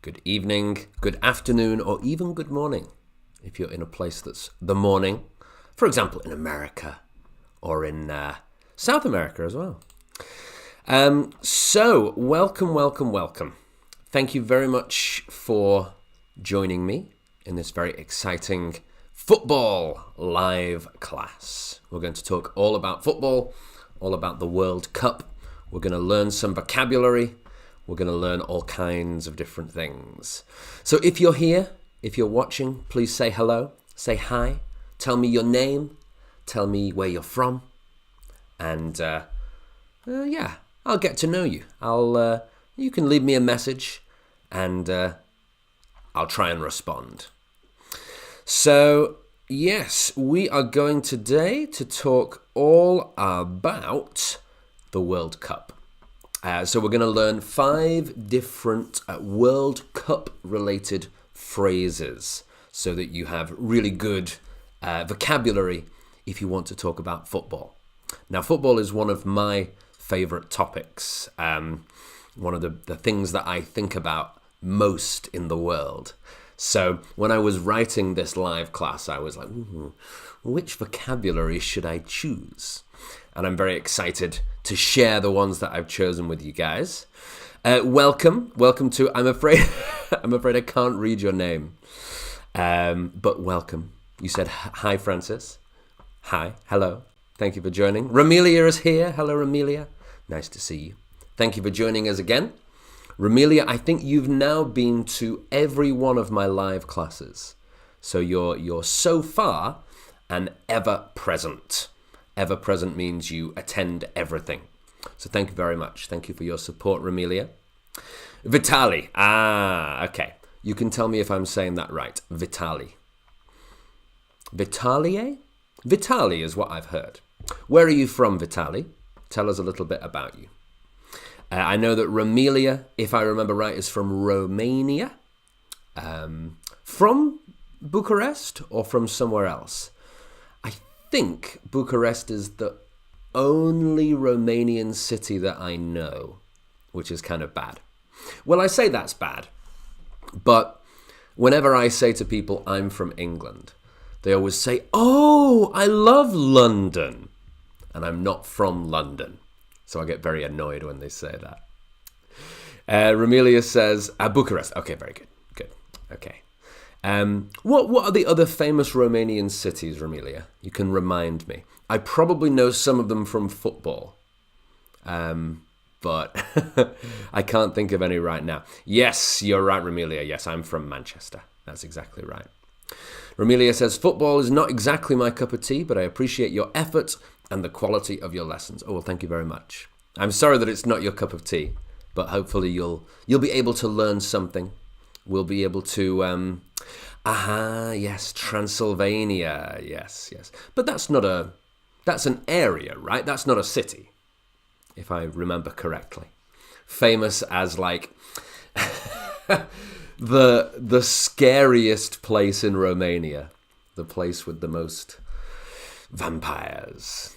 good evening, good afternoon, or even good morning if you're in a place that's the morning. For example, in America or in South America as well. So, welcome. Thank you very much for joining me in this very exciting football live class. We're going to talk all about football, all about the World Cup. We're going to learn some vocabulary. We're going to learn all kinds of different things. So if you're here, if you're watching, please say hello, say hi, tell me your name, tell me where you're from, and I'll get to know you. You can leave me a message, and I'll try and respond. So yes, we are going today to talk all about the World Cup. So we're going to learn 5 different World Cup related phrases so that you have really good vocabulary if you want to talk about football. Now, football is one of my favorite topics, one of the things that I think about most in the world. So when I was writing this live class, I was like, which vocabulary should I choose? And I'm very excited to share the ones that I've chosen with you guys. Welcome to, I'm afraid I can't read your name, but welcome. You said, hi, Francis. Hi, hello. Thank you for joining. Ramelia is here. Hello, Ramelia. Nice to see you. Thank you for joining us again. Ramelia, I think you've now been to every one of my live classes. So you're so far an ever-present. Ever-present means you attend everything. So thank you very much. Thank you for your support, Ramelia. Vitali. Okay. You can tell me if I'm saying that right. Vitali. Vitalie? Vitali is what I've heard. Where are you from, Vitali? Tell us a little bit about you. I know that Ramelia, if I remember right, is from Romania. From Bucharest or from somewhere else? I think Bucharest is the only Romanian city that I know, which is kind of bad. Well, I say that's bad, but whenever I say to people I'm from England, they always say, oh, I love London, and I'm not from London. So I get very annoyed when they say that. Ramelia says, Bucharest. Okay, very good. Good. Okay. What are the other famous Romanian cities, Ramelia? You can remind me. I probably know some of them from football, but I can't think of any right now. Yes, you're right, Ramelia. Yes, I'm from Manchester. That's exactly right. Ramelia says, football is not exactly my cup of tea, but I appreciate your effort and the quality of your lessons. Oh, well, thank you very much. I'm sorry that it's not your cup of tea, but hopefully you'll be able to learn something. We'll be able to, yes, Transylvania, yes. But that's an area, right? That's not a city, if I remember correctly. Famous as like the scariest place in Romania, the place with the most vampires.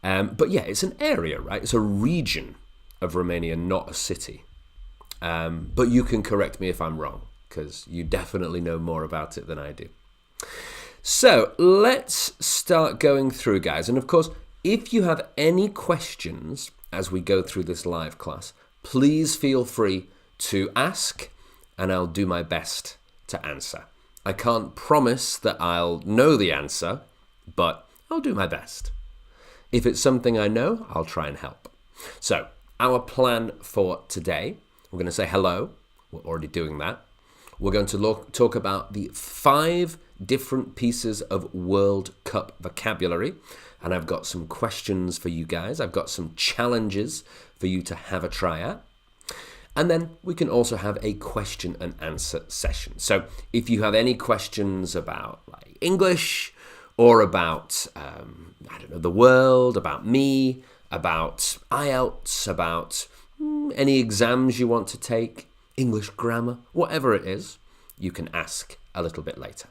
But yeah, it's an area, right? It's a region of Romania, not a city. But you can correct me if I'm wrong, because you definitely know more about it than I do. So let's start going through, guys. And of course, if you have any questions as we go through this live class, please feel free to ask, and I'll do my best to answer. I can't promise that I'll know the answer, but I'll do my best. If it's something I know, I'll try and help. So, our plan for today, we're going to say hello. We're already doing that. We're going to talk about the 5 different pieces of World Cup vocabulary. And I've got some questions for you guys. I've got some challenges for you to have a try at. And then we can also have a question and answer session. So if you have any questions about like English or about, the world, about me, about IELTS, about any exams you want to take, English grammar, whatever it is, you can ask a little bit later.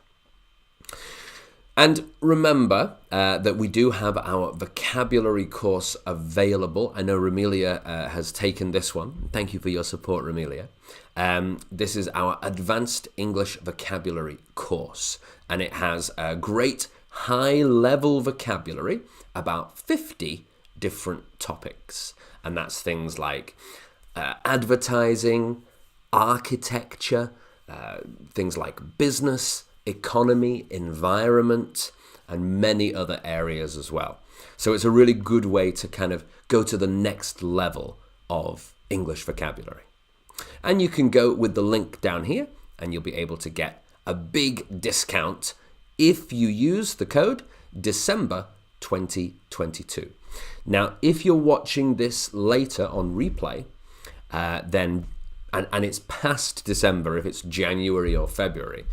And remember that we do have our vocabulary course available. I know Ramelia has taken this one. Thank you for your support, Ramelia. This is our Advanced English Vocabulary course, and it has a great high-level vocabulary, about 50 different topics. And that's things like advertising, architecture, things like business, economy, environment, and many other areas as well. So it's a really good way to kind of go to the next level of English vocabulary. And you can go with the link down here, and you'll be able to get a big discount if you use the code December 2022. Now, if you're watching this later on replay, then it's past December, if it's January or February,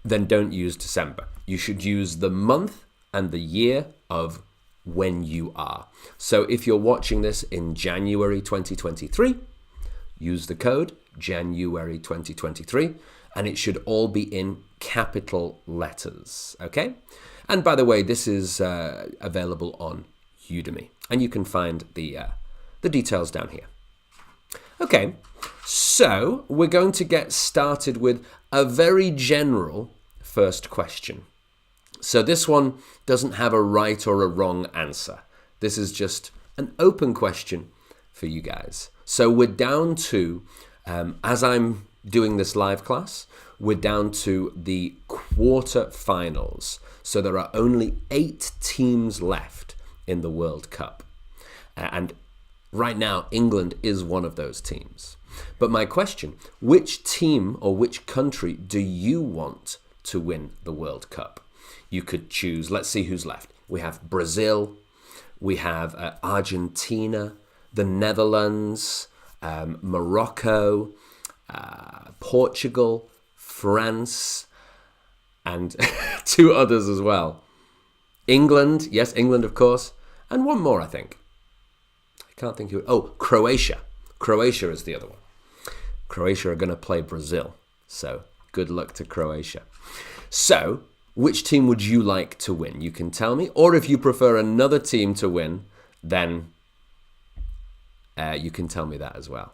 then don't use December. You should use the month and the year of when you are. So if you're watching this in January 2023, use the code January 2023, and it should all be in capital letters, okay? And by the way, this is available on Udemy, and you can find the details down here. Okay, so we're going to get started with a very general first question. So this one doesn't have a right or a wrong answer. This is just an open question for you guys. So we're down to, as I'm doing this live class, we're down to the quarterfinals. So there are only 8 teams left in the World Cup. And right now, England is one of those teams. But my question, which team or which country do you want to win the World Cup? You could choose, let's see who's left. We have Brazil, we have Argentina, the Netherlands, Morocco, Portugal, France, and 2 others as well. England, yes, England, of course, and one more, I think. I can't think who. Oh, Croatia. Croatia is the other one. Croatia are going to play Brazil, so good luck to Croatia. So, which team would you like to win? You can tell me, or if you prefer another team to win, then you can tell me that as well.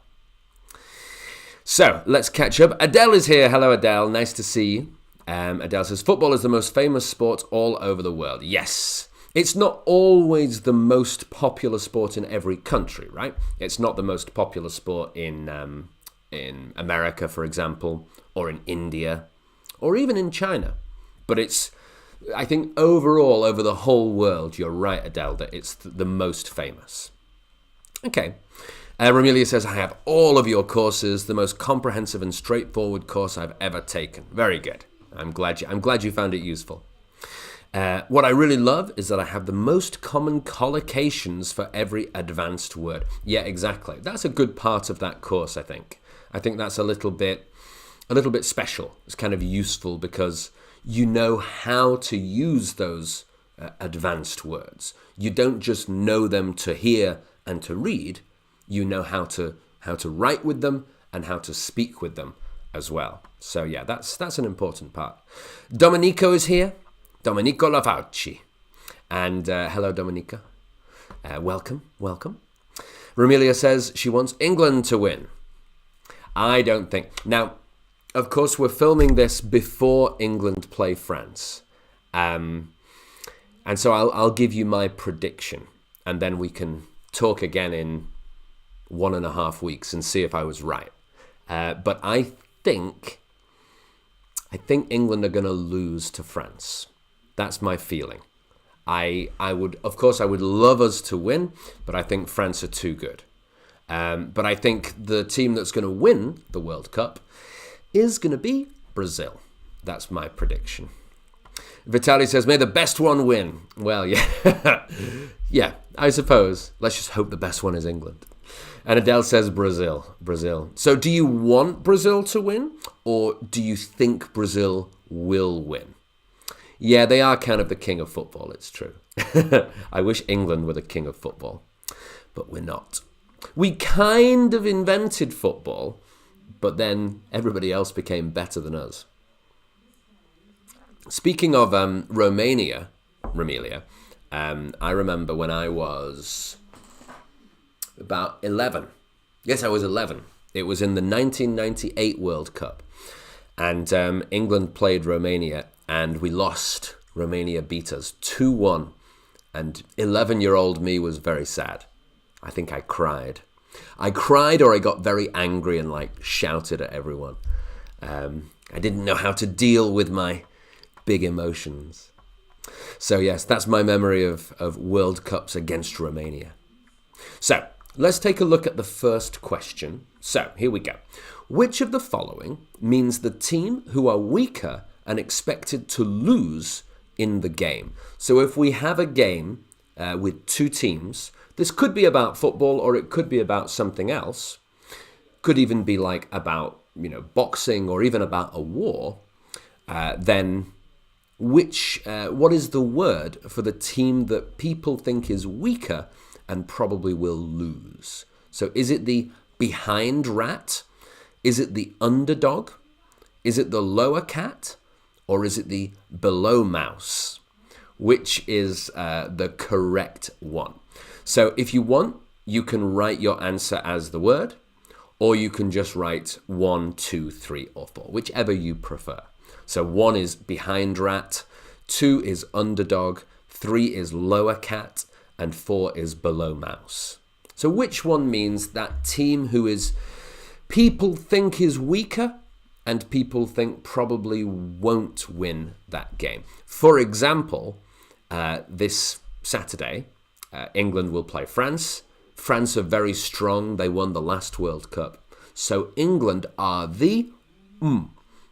So, let's catch up. Adele is here. Hello, Adele. Nice to see you. Adele says, football is the most famous sport all over the world. Yes. It's not always the most popular sport in every country, right? It's not the most popular sport in America, for example, or in India, or even in China. But it's, I think overall, over the whole world, you're right, Adele, that it's the most famous. Okay. Ramelia says, I have all of your courses, the most comprehensive and straightforward course I've ever taken. Very good. I'm glad you found it useful. What I really love is that I have the most common collocations for every advanced word. Yeah, exactly. That's a good part of that course, I think. I think that's a little bit special. It's kind of useful because you know how to use those advanced words. You don't just know them to hear and to read. You know how to write with them and how to speak with them as well. So yeah, that's an important part. Domenico is here. Domenico Lavauci. And hello, Dominica. Welcome. Ramelia says she wants England to win. I don't think. Now, of course, we're filming this before England play France. And so I'll give you my prediction. And then we can talk again in 1.5 weeks and see if I was right. But I think England are going to lose to France. That's my feeling. I would love us to win, but I think France are too good. But I think the team that's going to win the World Cup is going to be Brazil. That's my prediction. Vitaly says, may the best one win. Well, yeah. Yeah, I suppose. Let's just hope the best one is England. And Adele says Brazil. So do you want Brazil to win, or do you think Brazil will win? Yeah, they are kind of the king of football, it's true. I wish England were the king of football, but we're not. We kind of invented football, but then everybody else became better than us. Speaking of Romania, I remember when I was about 11. Yes, I was 11. It was in the 1998 World Cup. And England played Romania, and we lost. Romania beat us 2-1. And 11-year-old me was very sad. I think I cried. I cried, or I got very angry and shouted at everyone. I didn't know how to deal with my big emotions. So yes, that's my memory of World Cups against Romania. So let's take a look at the first question. So here we go. Which of the following means the team who are weaker and expected to lose in the game? So if we have a game with two teams, this could be about football, or it could be about something else. Could even be about, boxing, or even about a war. Then what is the word for the team that people think is weaker and probably will lose? So is it the behind rat? Is it the underdog? Is it the lower cat? Or is it the below mouse? Which is the correct one? So if you want, you can write your answer as the word, or you can just write 1, 2, 3, or 4, whichever you prefer. So 1 is behind rat, 2 is underdog, 3 is lower cat, and 4 is below mouse. So which one means that team who is people think is weaker and people think probably won't win that game? For example, this Saturday, England will play France. France are very strong. They won the last World Cup. So England are the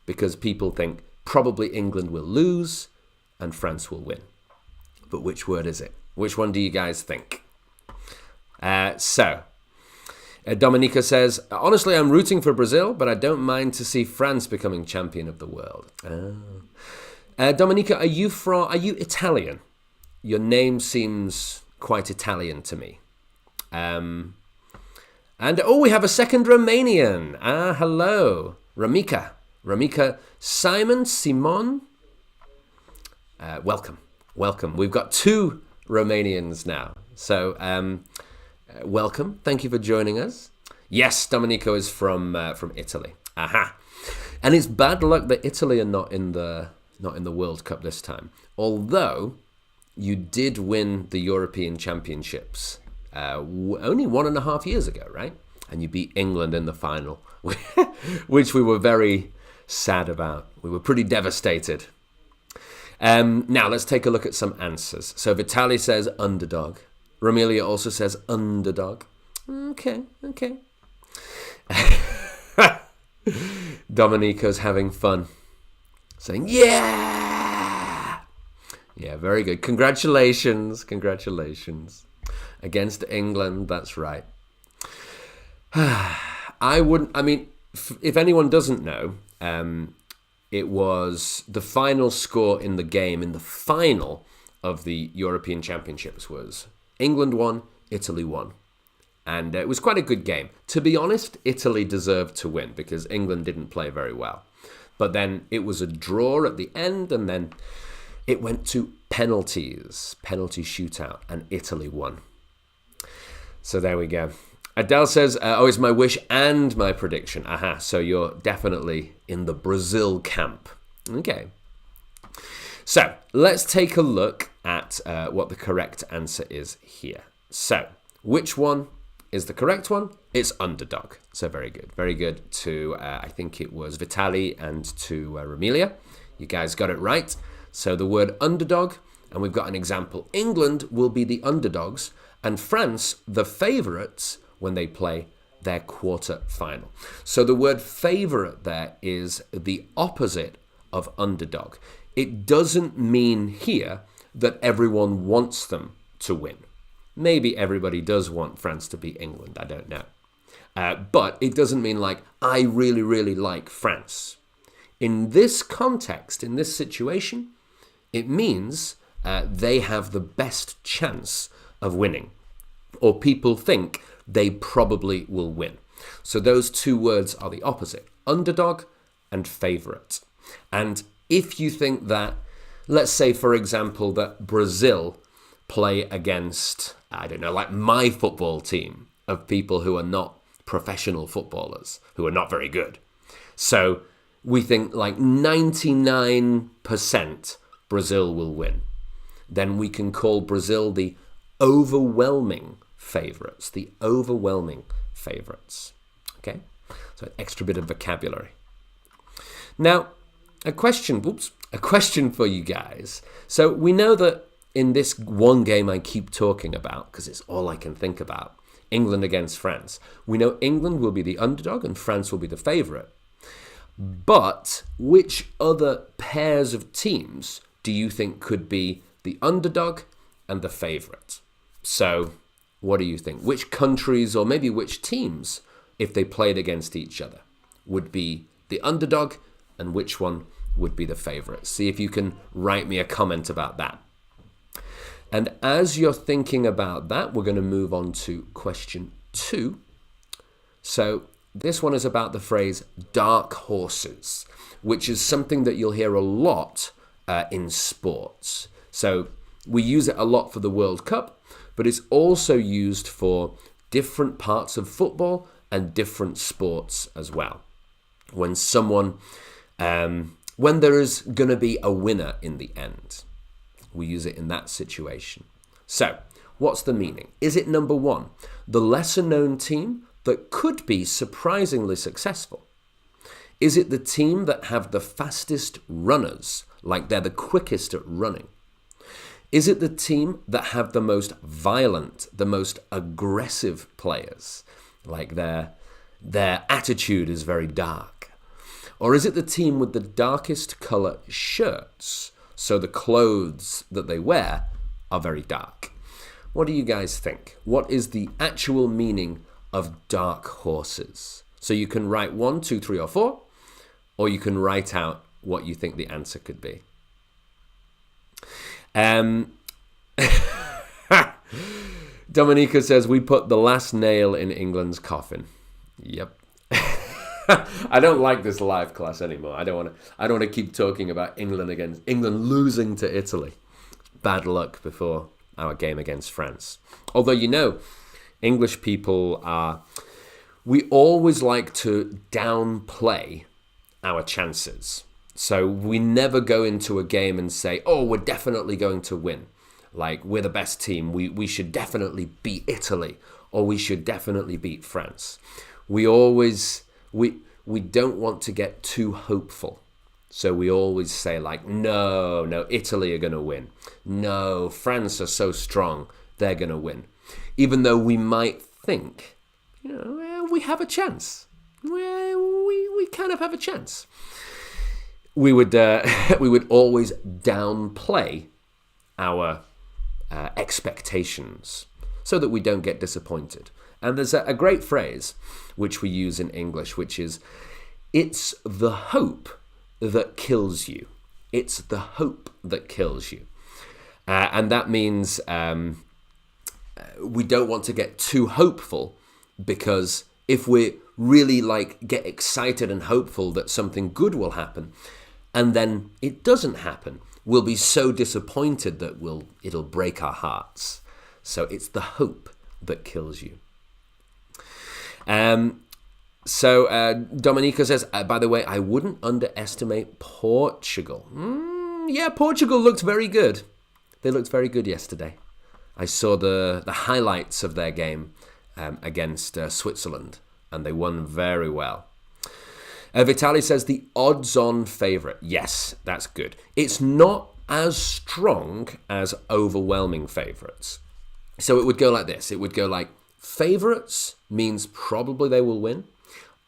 because people think probably England will lose and France will win. But which word is it? Which one do you guys think? Dominica says, honestly, I'm rooting for Brazil, but I don't mind to see France becoming champion of the world. Dominica, are you Italian? Your name seems quite Italian to me. We have a second Romanian. Hello, Ramika. Simon. Welcome. We've got 2 Romanians now. So, welcome. Thank you for joining us. Yes, Domenico is from Italy. Aha. And it's bad luck that Italy are not in the World Cup this time. Although you did win the European Championships only 1.5 years ago, right? And you beat England in the final, which we were very sad about. We were pretty devastated. Now, let's take a look at some answers. So Vitaly says underdog. Romelia also says underdog. Okay. Domenico's having fun. Saying, yeah! Yeah, very good. Congratulations. Against England, that's right. If anyone doesn't know, it was the final score in the game, in the final of the European Championships, was England won, Italy won. And it was quite a good game. To be honest, Italy deserved to win because England didn't play very well. But then it was a draw at the end, and then it went to penalty shootout, and Italy won. So there we go. Adele says, it's my wish and my prediction. Aha, so you're definitely in the Brazil camp. Okay. So let's take a look at what the correct answer is here. So which one is the correct one? It's underdog. So very good. Very good to, I think it was Vitaly and to Romelia. You guys got it right. So the word underdog, and we've got an example. England will be the underdogs and France the favourites when they play their quarter final. So the word favourite there is the opposite of underdog. It doesn't mean here that everyone wants them to win. Maybe everybody does want France to beat England, I don't know. But it doesn't mean I really, really like France. In this context, in this situation, it means they have the best chance of winning. Or people think they probably will win. So those two words are the opposite, underdog and favourite. And if you think that let's say, for example, that Brazil play against, I don't know, like my football team of people who are not professional footballers, who are not very good. So we think like 99% Brazil will win. Then we can call Brazil the overwhelming favourites. The overwhelming favourites. Okay? So an extra bit of vocabulary. Now, a question for you guys. So we know that in this one game I keep talking about, because it's all I can think about, England against France, we know England will be the underdog and France will be the favourite. But which other pairs of teams do you think could be the underdog and the favourite? So, what do you think? Which countries or maybe which teams, if they played against each other, would be the underdog and which one would be the favourite? See if you can write me a comment about that. And as you're thinking about that, we're going to move on to question 2. So this one is about the phrase dark horses, which is something that you'll hear a lot in sports. So we use it a lot for the World Cup, but it's also used for different parts of football and different sports as well. When there is going to be a winner in the end, we use it in that situation. So, what's the meaning? Is it number 1, the lesser known team that could be surprisingly successful? Is it the team that have the fastest runners, like they're the quickest at running? Is it the team that have the most violent, the most aggressive players, like their attitude is very dark? Or is it the team with the darkest colour shirts, so the clothes that they wear are very dark? What do you guys think? What is the actual meaning of dark horses? So you can write 1, 2, 3, or 4, or you can write out what you think the answer could be. Dominica says, we put the last nail in England's coffin. Yep. I don't like this live class anymore. I don't want to keep talking about England losing to Italy. Bad luck before our game against France. Although, English people we always like to downplay our chances. So we never go into a game and say, oh, we're definitely going to win. Like, we're the best team. We should definitely beat Italy, or we should definitely beat France. We don't want to get too hopeful. So we always say like, no, Italy are going to win. No, France are so strong, they're going to win. Even though we might think, we have a chance. We kind of have a chance. We would always downplay our expectations so that we don't get disappointed. And there's a great phrase which we use in English, which is, it's the hope that kills you. It's the hope that kills you. And that means we don't want to get too hopeful, because if we really get excited and hopeful that something good will happen, and then it doesn't happen, we'll be so disappointed that it'll break our hearts. So it's the hope that kills you. Dominica says, by the way, I wouldn't underestimate Portugal. Yeah, Portugal looked very good. They looked very good yesterday. I saw the highlights of their game against Switzerland, and they won very well. Vitali says the odds-on favourite. Yes, that's good. It's not as strong as overwhelming favourites. So it would go like this. It would go like, favourites means probably they will win.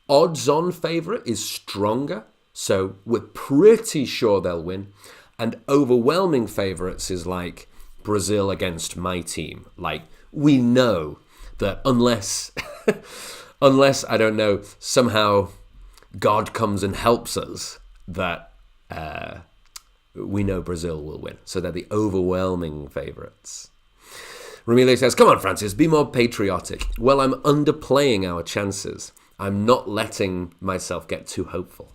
Odds-on favourite is stronger, so we're pretty sure they'll win. And overwhelming favourites is like Brazil against my team. Like, we know that unless, I don't know, somehow God comes and helps us, that we know Brazil will win. So they're the overwhelming favourites. Ramile says, come on, Francis, be more patriotic. Well, I'm underplaying our chances. I'm not letting myself get too hopeful.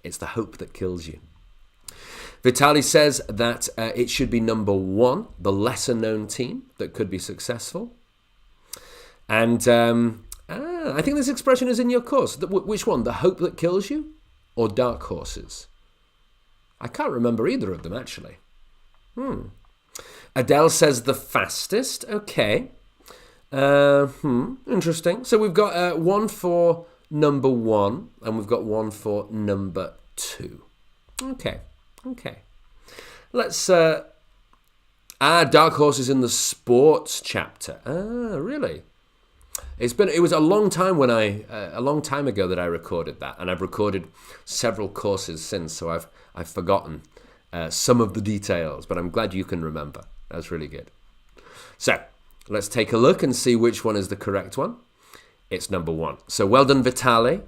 It's the hope that kills you. Vitaly says that it should be number 1, the lesser-known team that could be successful. And I think this expression is in your course. Which one? The hope that kills you or dark horses? I can't remember either of them, actually. Adele says the fastest. Okay. Interesting. So we've got one for number 1 and we've got one for number 2. Okay. Let's... dark horses in the sports chapter. Really? It was a long time ago that I recorded that, and I've recorded several courses since, so I've forgotten some of the details, but I'm glad you can remember. That's really good. So let's take a look and see which one is the correct one. It's number 1. So well done, Vitaly.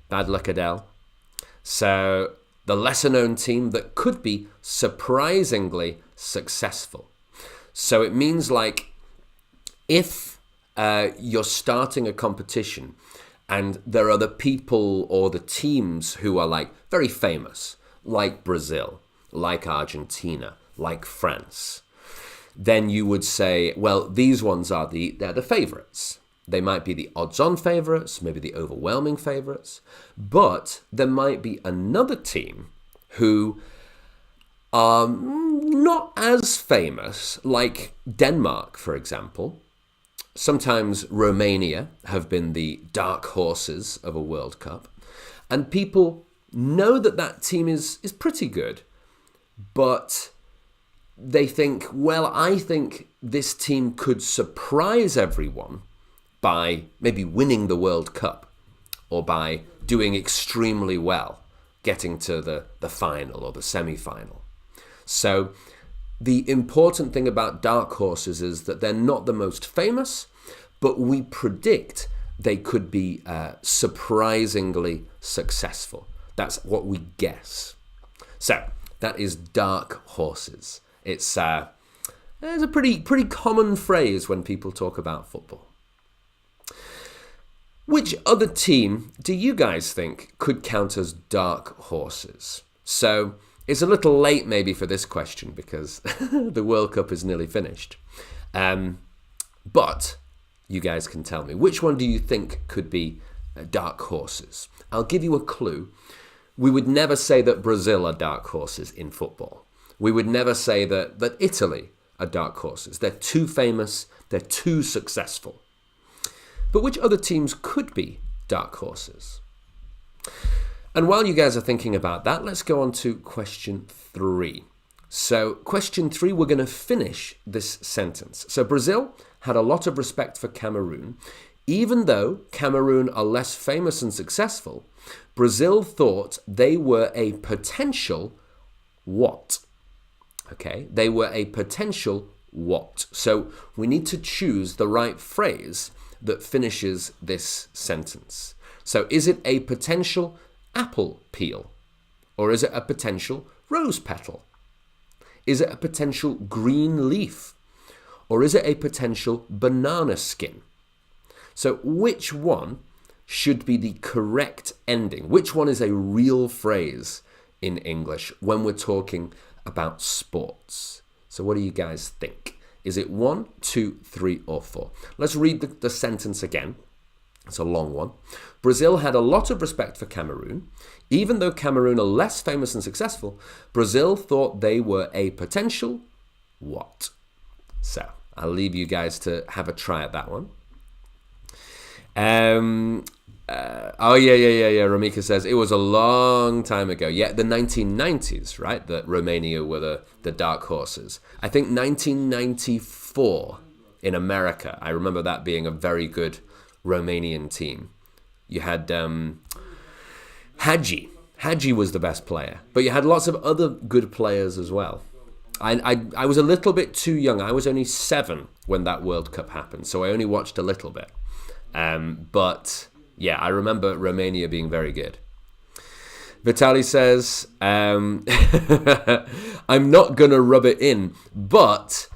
Bad luck, Adele. So the lesser-known team that could be surprisingly successful. So it means like if you're starting a competition and there are the people or the teams who are like very famous, like Brazil, like Argentina, like France, then you would say, well, these ones they're the favorites. They might be the odds-on favorites, maybe the overwhelming favorites, but there might be another team who are not as famous, like Denmark, for example. Sometimes Romania have been the dark horses of a World Cup, and people know that team is pretty good, but they think, well, I think this team could surprise everyone by maybe winning the World Cup or by doing extremely well, getting to the final or the semi-final. So the important thing about dark horses is that they're not the most famous, but we predict they could be surprisingly successful. That's what we guess. So that is dark horses. It's a pretty common phrase when people talk about football. Which other team do you guys think could count as dark horses? So it's a little late maybe for this question because the World Cup is nearly finished. But you guys can tell me, which one do you think could be dark horses? I'll give you a clue. We would never say that Brazil are dark horses in football. We would never say that Italy are dark horses. They're too famous. They're too successful. But which other teams could be dark horses? And while you guys are thinking about that, let's go on to question 3. So question 3, we're going to finish this sentence. So Brazil had a lot of respect for Cameroon. Even though Cameroon are less famous and successful, Brazil thought they were a potential what? Okay, they were a potential what? So we need to choose the right phrase that finishes this sentence. So is it a potential apple peel? Or is it a potential rose petal? Is it a potential green leaf? Or is it a potential banana skin? So which one should be the correct ending? Which one is a real phrase in English when we're talking about sports? So what do you guys think? Is it 1, 2, 3, or 4? Let's read the sentence again. It's a long one. Brazil had a lot of respect for Cameroon. Even though Cameroon are less famous and successful, Brazil thought they were a potential what? So I'll leave you guys to have a try at that one. Ramika says it was a long time ago. Yeah, the 1990s, right? That Romania were the dark horses. I think 1994 in America. I remember that being a very good Romanian team. You had Hagi. Hagi was the best player, but you had lots of other good players as well. I was a little bit too young. I was only 7 when that World Cup happened, so I only watched a little bit. But yeah, I remember Romania being very good. Vitaly says, I'm not going to rub it in, but,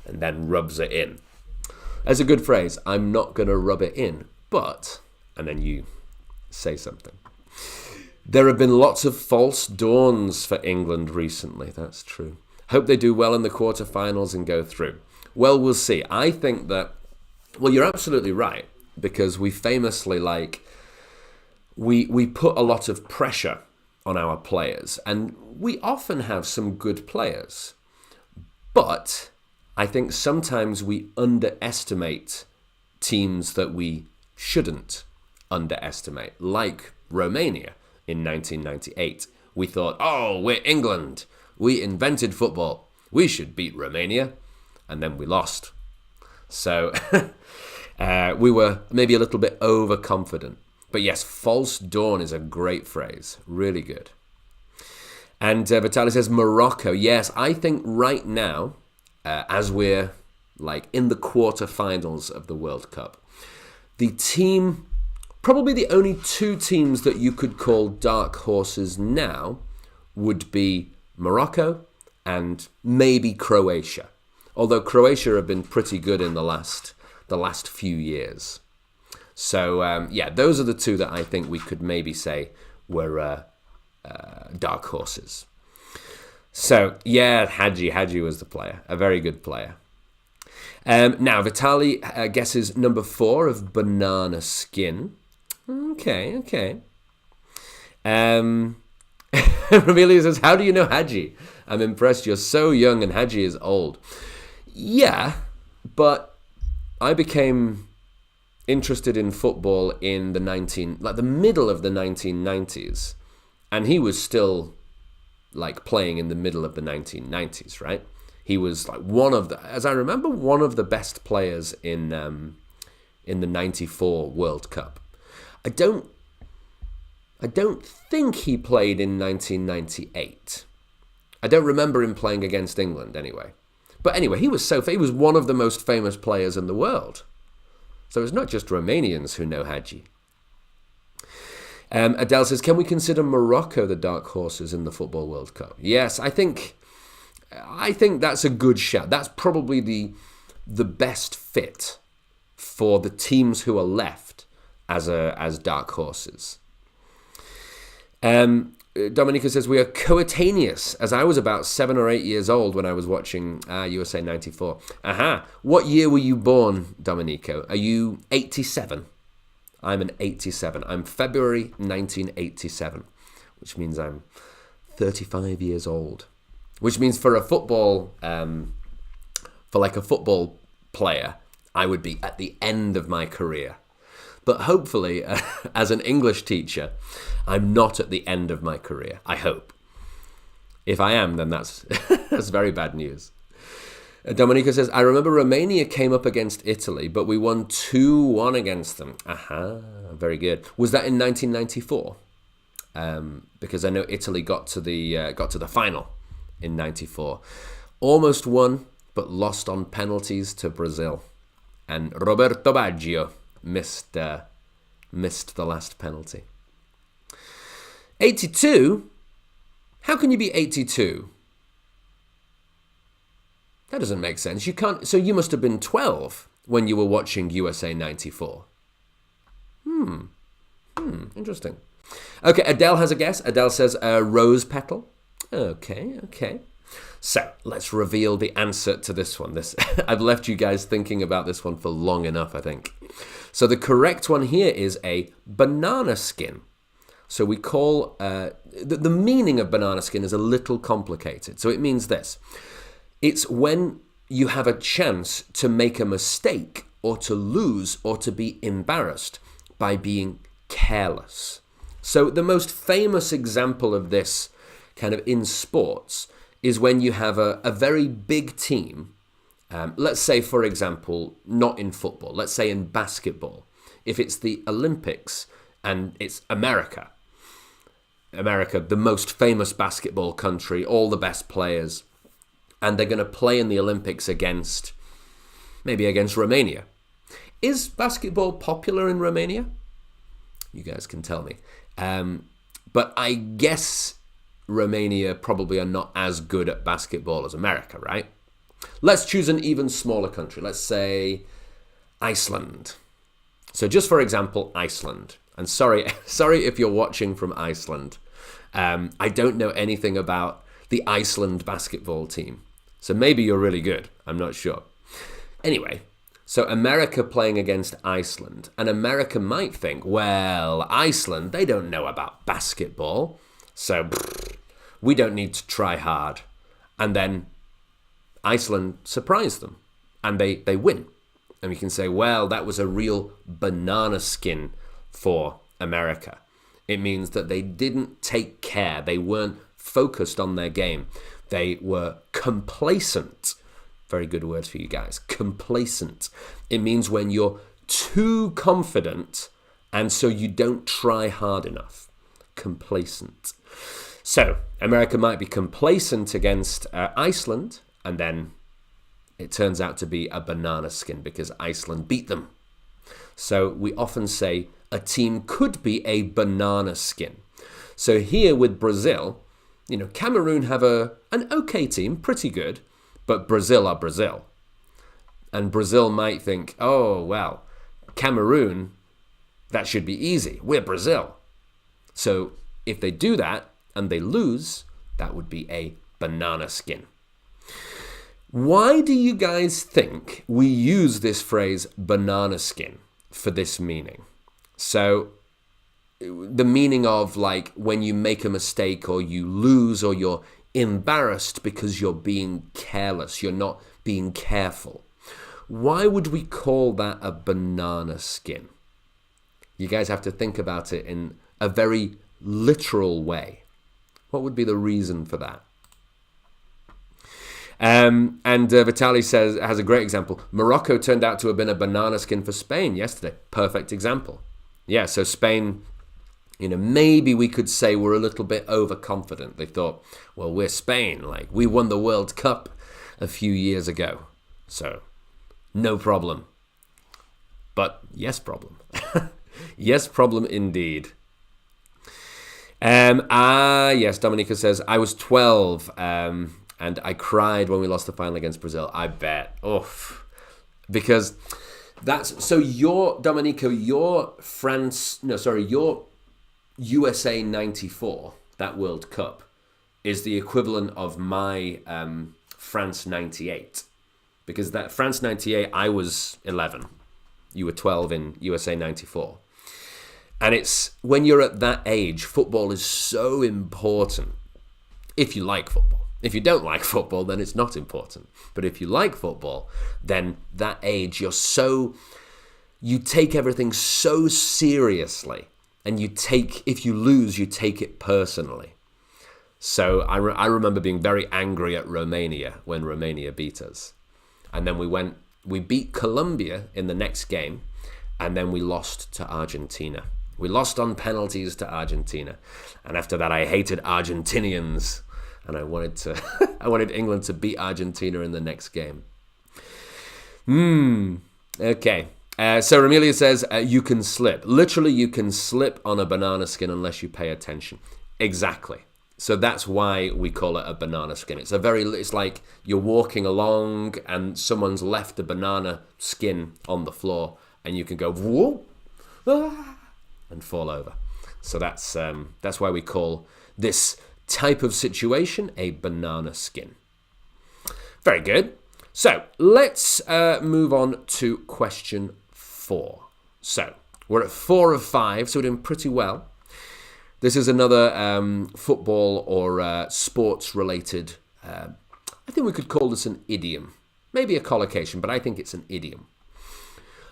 and then rubs it in. That's a good phrase. I'm not going to rub it in, but, and then you say something. There have been lots of false dawns for England recently. That's true. Hope they do well in the quarterfinals and go through. Well, we'll see. I think that, well, you're absolutely right, because we famously, we put a lot of pressure on our players, and we often have some good players. But I think sometimes we underestimate teams that we shouldn't underestimate, like Romania in 1998. We thought, oh, we're England. We invented football. We should beat Romania. And then we lost. So we were maybe a little bit overconfident. But yes, false dawn is a great phrase. Really good. And Vitaly says Morocco. Yes, I think right now, as we're in the quarterfinals of the World Cup, the team, probably the only two teams that you could call dark horses now would be Morocco and maybe Croatia. Although Croatia have been pretty good in the last few years. So, those are the two that I think we could maybe say were dark horses. So, yeah, Hadji was the player. A very good player. Now, Vitaly guesses number 4 of banana skin. Okay. Ramelia says, how do you know Hadji? I'm impressed. You're so young and Hadji is old. Yeah, but I became interested in football in the middle of the 1990s, and he was still playing in the middle of the 1990s, right? He was one of the best players in the 94 World Cup. I don't think he played in 1998. I don't remember him playing against England anyway. But anyway, he was one of the most famous players in the world. So it's not just Romanians who know Hadji. Adele says, can we consider Morocco the dark horses in the Football World Cup? Yes, I think that's a good shout. That's probably the best fit for the teams who are left as dark horses. Dominica says, we are coetaneous, as I was about 7 or 8 years old when I was watching USA 94. Aha. What year were you born, Domenico? Are you 87? I'm an 87. I'm February 1987, which means I'm 35 years old. Which means for a football, for a football player, I would be at the end of my career. But hopefully, as an English teacher, I'm not at the end of my career. I hope. If I am, then that's very bad news. Dominica says, I remember Romania came up against Italy, but we won 2-1 against them. Aha, very good. Was that in 1994? Because I know Italy got to the final in 94. Almost won, but lost on penalties to Brazil. And Roberto Baggio missed the last penalty. 82? How can you be 82? That doesn't make sense. You can't. So you must have been 12 when you were watching USA 94. Interesting. Okay, Adele has a guess. Adele says rose petal. Okay. So let's reveal the answer to this one. I've left you guys thinking about this one for long enough, I think. So the correct one here is a banana skin. So we call the meaning of banana skin is a little complicated. So it means this. It's when you have a chance to make a mistake or to lose or to be embarrassed by being careless. So the most famous example of this kind of in sports is when you have a very big team. Let's say, for example, not in football, let's say in basketball. If it's the Olympics and it's America, the most famous basketball country, all the best players, and they're going to play in the Olympics against Romania. Is basketball popular in Romania? You guys can tell me. But I guess Romania probably are not as good at basketball as America, right? Let's choose an even smaller country. Let's say Iceland. So just for example, Iceland. And sorry if you're watching from Iceland. I don't know anything about the Iceland basketball team. So maybe you're really good. I'm not sure. Anyway, so America playing against Iceland. And America might think, well, Iceland, they don't know about basketball. So we don't need to try hard. And then Iceland surprised them. And they win. And we can say, well, that was a real banana skin for America. It means that they didn't take care. They weren't focused on their game. They were complacent. Very good word for you guys. Complacent. It means when you're too confident and so you don't try hard enough. Complacent. So America might be complacent against Iceland, and then it turns out to be a banana skin because Iceland beat them. So we often say a team could be a banana skin. So here with Brazil, Cameroon have an okay team, pretty good, but Brazil are Brazil. And Brazil might think, oh, well, Cameroon, that should be easy. We're Brazil. So if they do that and they lose, that would be a banana skin. Why do you guys think we use this phrase banana skin for this meaning? So the meaning of like when you make a mistake or you lose or you're embarrassed because you're being careless, you're not being careful. Why would we call that a banana skin? You guys have to think about it in a very literal way. What would be the reason for that? And Vitaly has a great example. Morocco turned out to have been a banana skin for Spain yesterday. Perfect example. Yeah, so Spain, maybe we could say we're a little bit overconfident. They thought, well, we're Spain. Like, we won the World Cup a few years ago. So, no problem. But yes, problem. Yes, problem indeed. Yes, Dominica says, I was 12 and I cried when we lost the final against Brazil. I bet. Oof. Because your USA 94, that World Cup, is the equivalent of my France 98. Because that France 98, I was 11. You were 12 in USA 94. And it's when you're at that age, football is so important. If you like football. If you don't like football, then it's not important. But if you like football, then that age, you take everything so seriously. And if you lose, you take it personally. So I remember being very angry at Romania when Romania beat us. And then we beat Colombia in the next game. And then we lost to Argentina. We lost on penalties to Argentina. And after that, I hated Argentinians. And I wanted England to beat Argentina in the next game. Okay. So Ramelia says, you can slip. Literally, you can slip on a banana skin unless you pay attention. Exactly. So that's why we call it a banana skin. It's like you're walking along and someone's left a banana skin on the floor and you can go, whoop, and fall over. So that's why we call this type of situation a banana skin. Very good. So let's move on to question 4. So we're at 4 of 5, so we're doing pretty well. This is another football or sports related, I think we could call this an idiom. Maybe a collocation, but I think it's an idiom.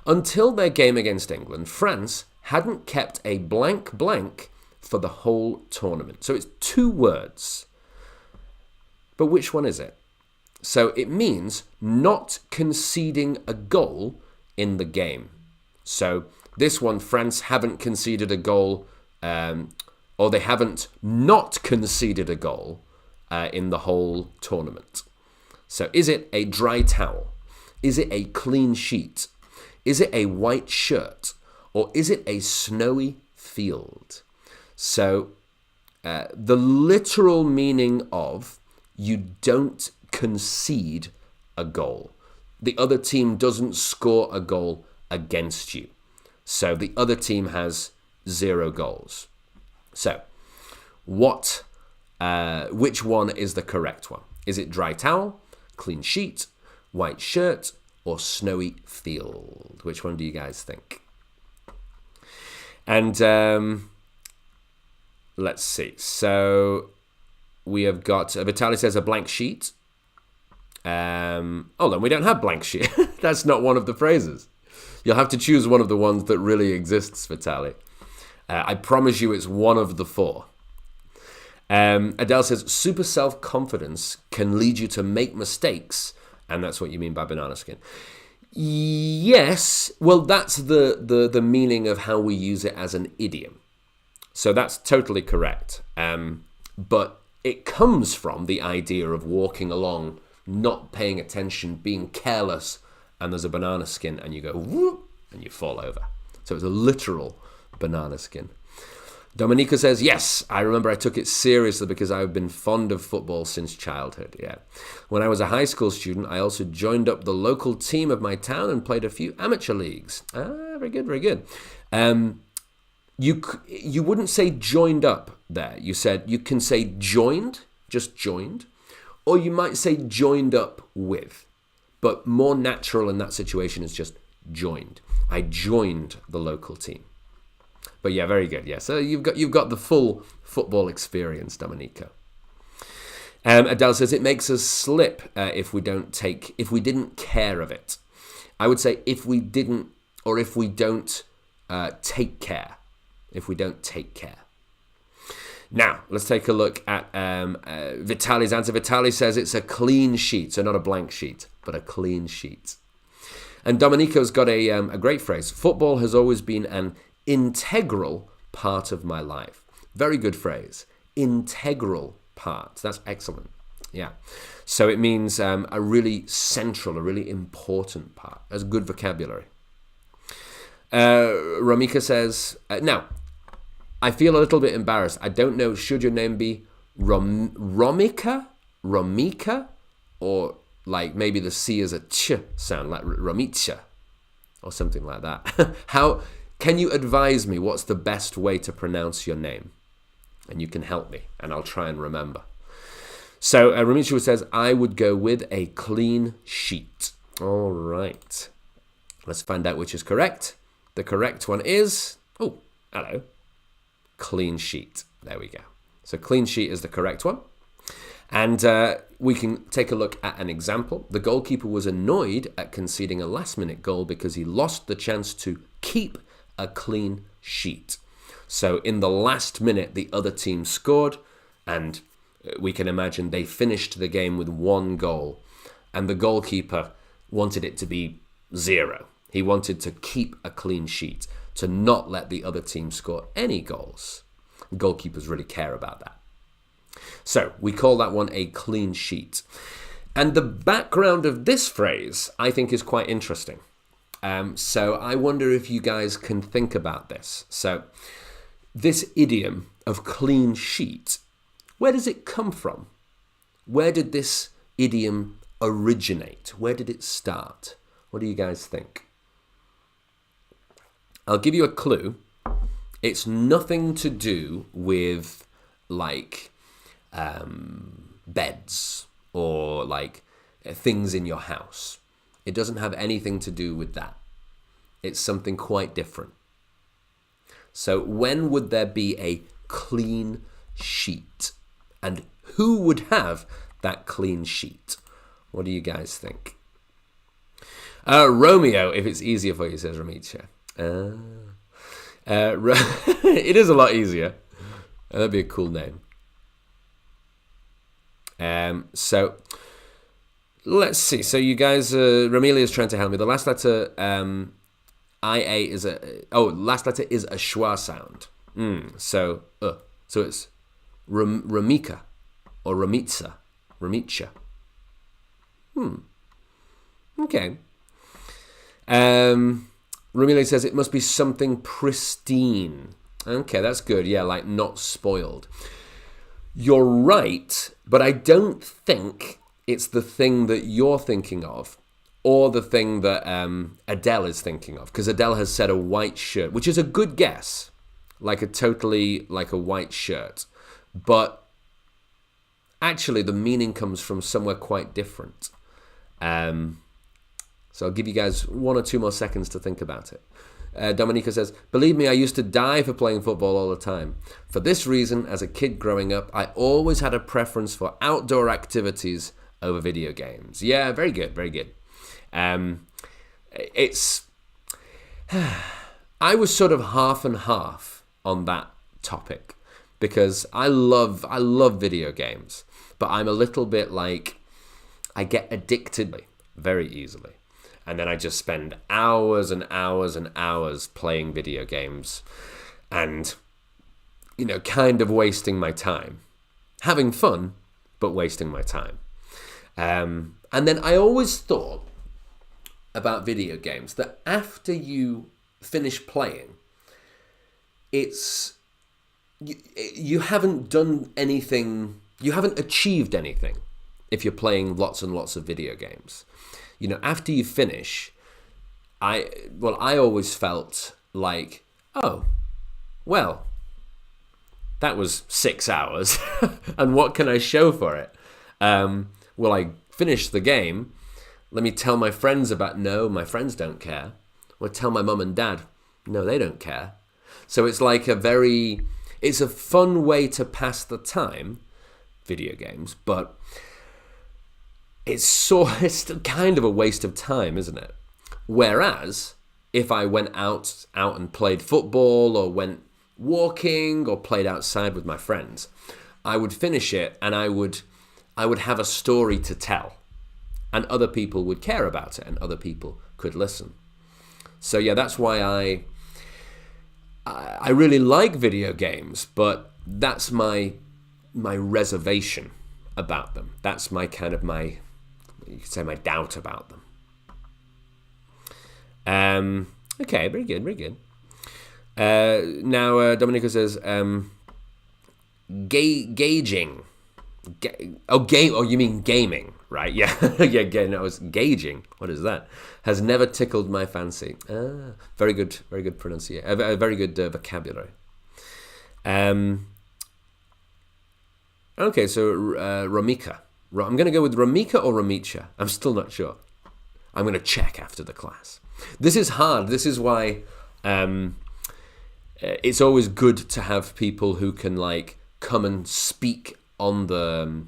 Until their game against England, France hadn't kept a blank for the whole tournament. So it's 2 words. But which one is it? So it means not conceding a goal in the game. So this one, France haven't conceded a goal, or they haven't not conceded a goal in the whole tournament. So is it a dry towel? Is it a clean sheet? Is it a white shirt? Or is it a snowy field? So the literal meaning of you don't concede a goal. The other team doesn't score a goal against you. So the other team has 0 goals. So, which one is the correct one? Is it dry towel, clean sheet, white shirt, or snowy field? Which one do you guys think? And let's see. So we have got, Vitaly says a blank sheet. Hold on, we don't have blank sheet. That's not one of the phrases. You'll have to choose one of the ones that really exists, Vitaly. I promise you it's one of the 4. Adele says, super self-confidence can lead you to make mistakes. And that's what you mean by banana skin. Yes, well, that's the meaning of how we use it as an idiom. So that's totally correct. But it comes from the idea of walking along, not paying attention, being careless, and there's a banana skin, and you go, whoop, and you fall over. So it's a literal banana skin. Dominica says, yes, I remember I took it seriously because I've been fond of football since childhood. Yeah. When I was a high school student, I also joined up the local team of my town and played a few amateur leagues. Very good, very good. You wouldn't say joined up there. You can say joined, just joined, or you might say joined up with. But more natural in that situation is just joined. I joined the local team. But yeah, very good. Yeah, so you've got the full football experience, Dominica. Adele says it makes us slip if we didn't care of it. I would say if we didn't, or if we don't take care. If we don't take care. Now let's take a look at Vitaly's answer. Vitaly says it's a clean sheet, so not a blank sheet, but a clean sheet. And Domenico's got a great phrase. Football has always been an integral part of my life. Very good phrase. Integral part. That's excellent. Yeah. So it means a really central, a really important part. That's good vocabulary. Ramika says, now, I feel a little bit embarrassed. I don't know, should your name be Romika, or like maybe the C is a ch sound, like Romicha, or something like that. How can you advise me what's the best way to pronounce your name? And you can help me, and I'll try and remember. So Romicha says, I would go with a clean sheet. All right. Let's find out which is correct. The correct one is, oh, hello, clean sheet. There we go. So clean sheet is the correct one. And we can take a look at an example. The goalkeeper was annoyed at conceding a last-minute goal because he lost the chance to keep a clean sheet. So in the last minute, the other team scored, and we can imagine they finished the game with 1 goal, and the goalkeeper wanted it to be 0. He wanted to keep a clean sheet, to not let the other team score any goals. Goalkeepers really care about that. So we call that one a clean sheet. And the background of this phrase, I think, is quite interesting. So I wonder if you guys can think about this. So this idiom of clean sheet, where does it come from? Where did this idiom originate? Where did it start? What do you guys think? I'll give you a clue. It's nothing to do with like beds or like things in your house. It doesn't have anything to do with that. It's something quite different. So when would there be a clean sheet? And who would have that clean sheet? What do you guys think? Romeo, if it's easier for you, says Ramicha. It is a lot easier. That'd be a cool name. So let's see. So you guys, Ramelia is trying to help me. The last letter, IA is last letter is a schwa sound. So it's Ramika or Ramitsa, Okay. Ramile says it must be something pristine. Okay, that's good. Yeah, like not spoiled. You're right, but I don't think it's the thing that you're thinking of or the thing that Adele is thinking of, because Adele has said a white shirt, which is a good guess. like a white shirt. But actually, the meaning comes from somewhere quite different. So I'll give you guys 1 or 2 more seconds to think about it. Dominica says, believe me, I used to die for playing football all the time. For this reason, as a kid growing up, I always had a preference for outdoor activities over video games. Yeah, very good, very good. I was sort of half and half on that topic because I love video games, but I'm a little bit like, I get addicted very easily. And then I just spend hours and hours and hours playing video games and, kind of wasting my time. Having fun, but wasting my time. And then I always thought about video games that after you finish playing, you haven't done anything, you haven't achieved anything if you're playing lots and lots of video games. After you finish, I always felt like, oh, well, that was 6 hours, and what can I show for it? Well, I finished the game. Let me tell my friends about, no, my friends don't care. Or tell my mum and dad, no, they don't care. So it's like it's a fun way to pass the time, video games, but it's kind of a waste of time, isn't it? Whereas if I went out and played football or went walking or played outside with my friends, I would finish it and I would have a story to tell, and other people would care about it and other people could listen. So yeah, that's why I really like video games, but that's my reservation about them. That's you could say my doubt about them. Okay, very good, very good. Now, Dominica says, gauging. You mean gaming, right? Yeah, yeah. No, I was gauging. What is that? Has never tickled my fancy. Very good pronunciation. Very good vocabulary. Okay, so Ramika. I'm going to go with Ramika or Ramicha. I'm still not sure. I'm going to check after the class. This is hard. This is why it's always good to have people who can come and speak on the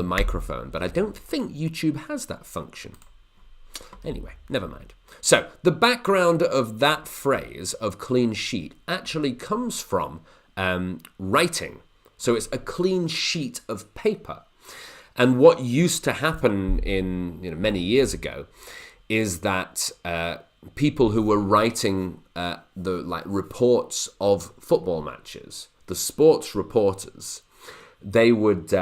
microphone. But I don't think YouTube has that function. Anyway, never mind. So the background of that phrase of clean sheet actually comes from writing. So it's a clean sheet of paper. And what used to happen in many years ago is that people who were writing the reports of football matches, the sports reporters, they would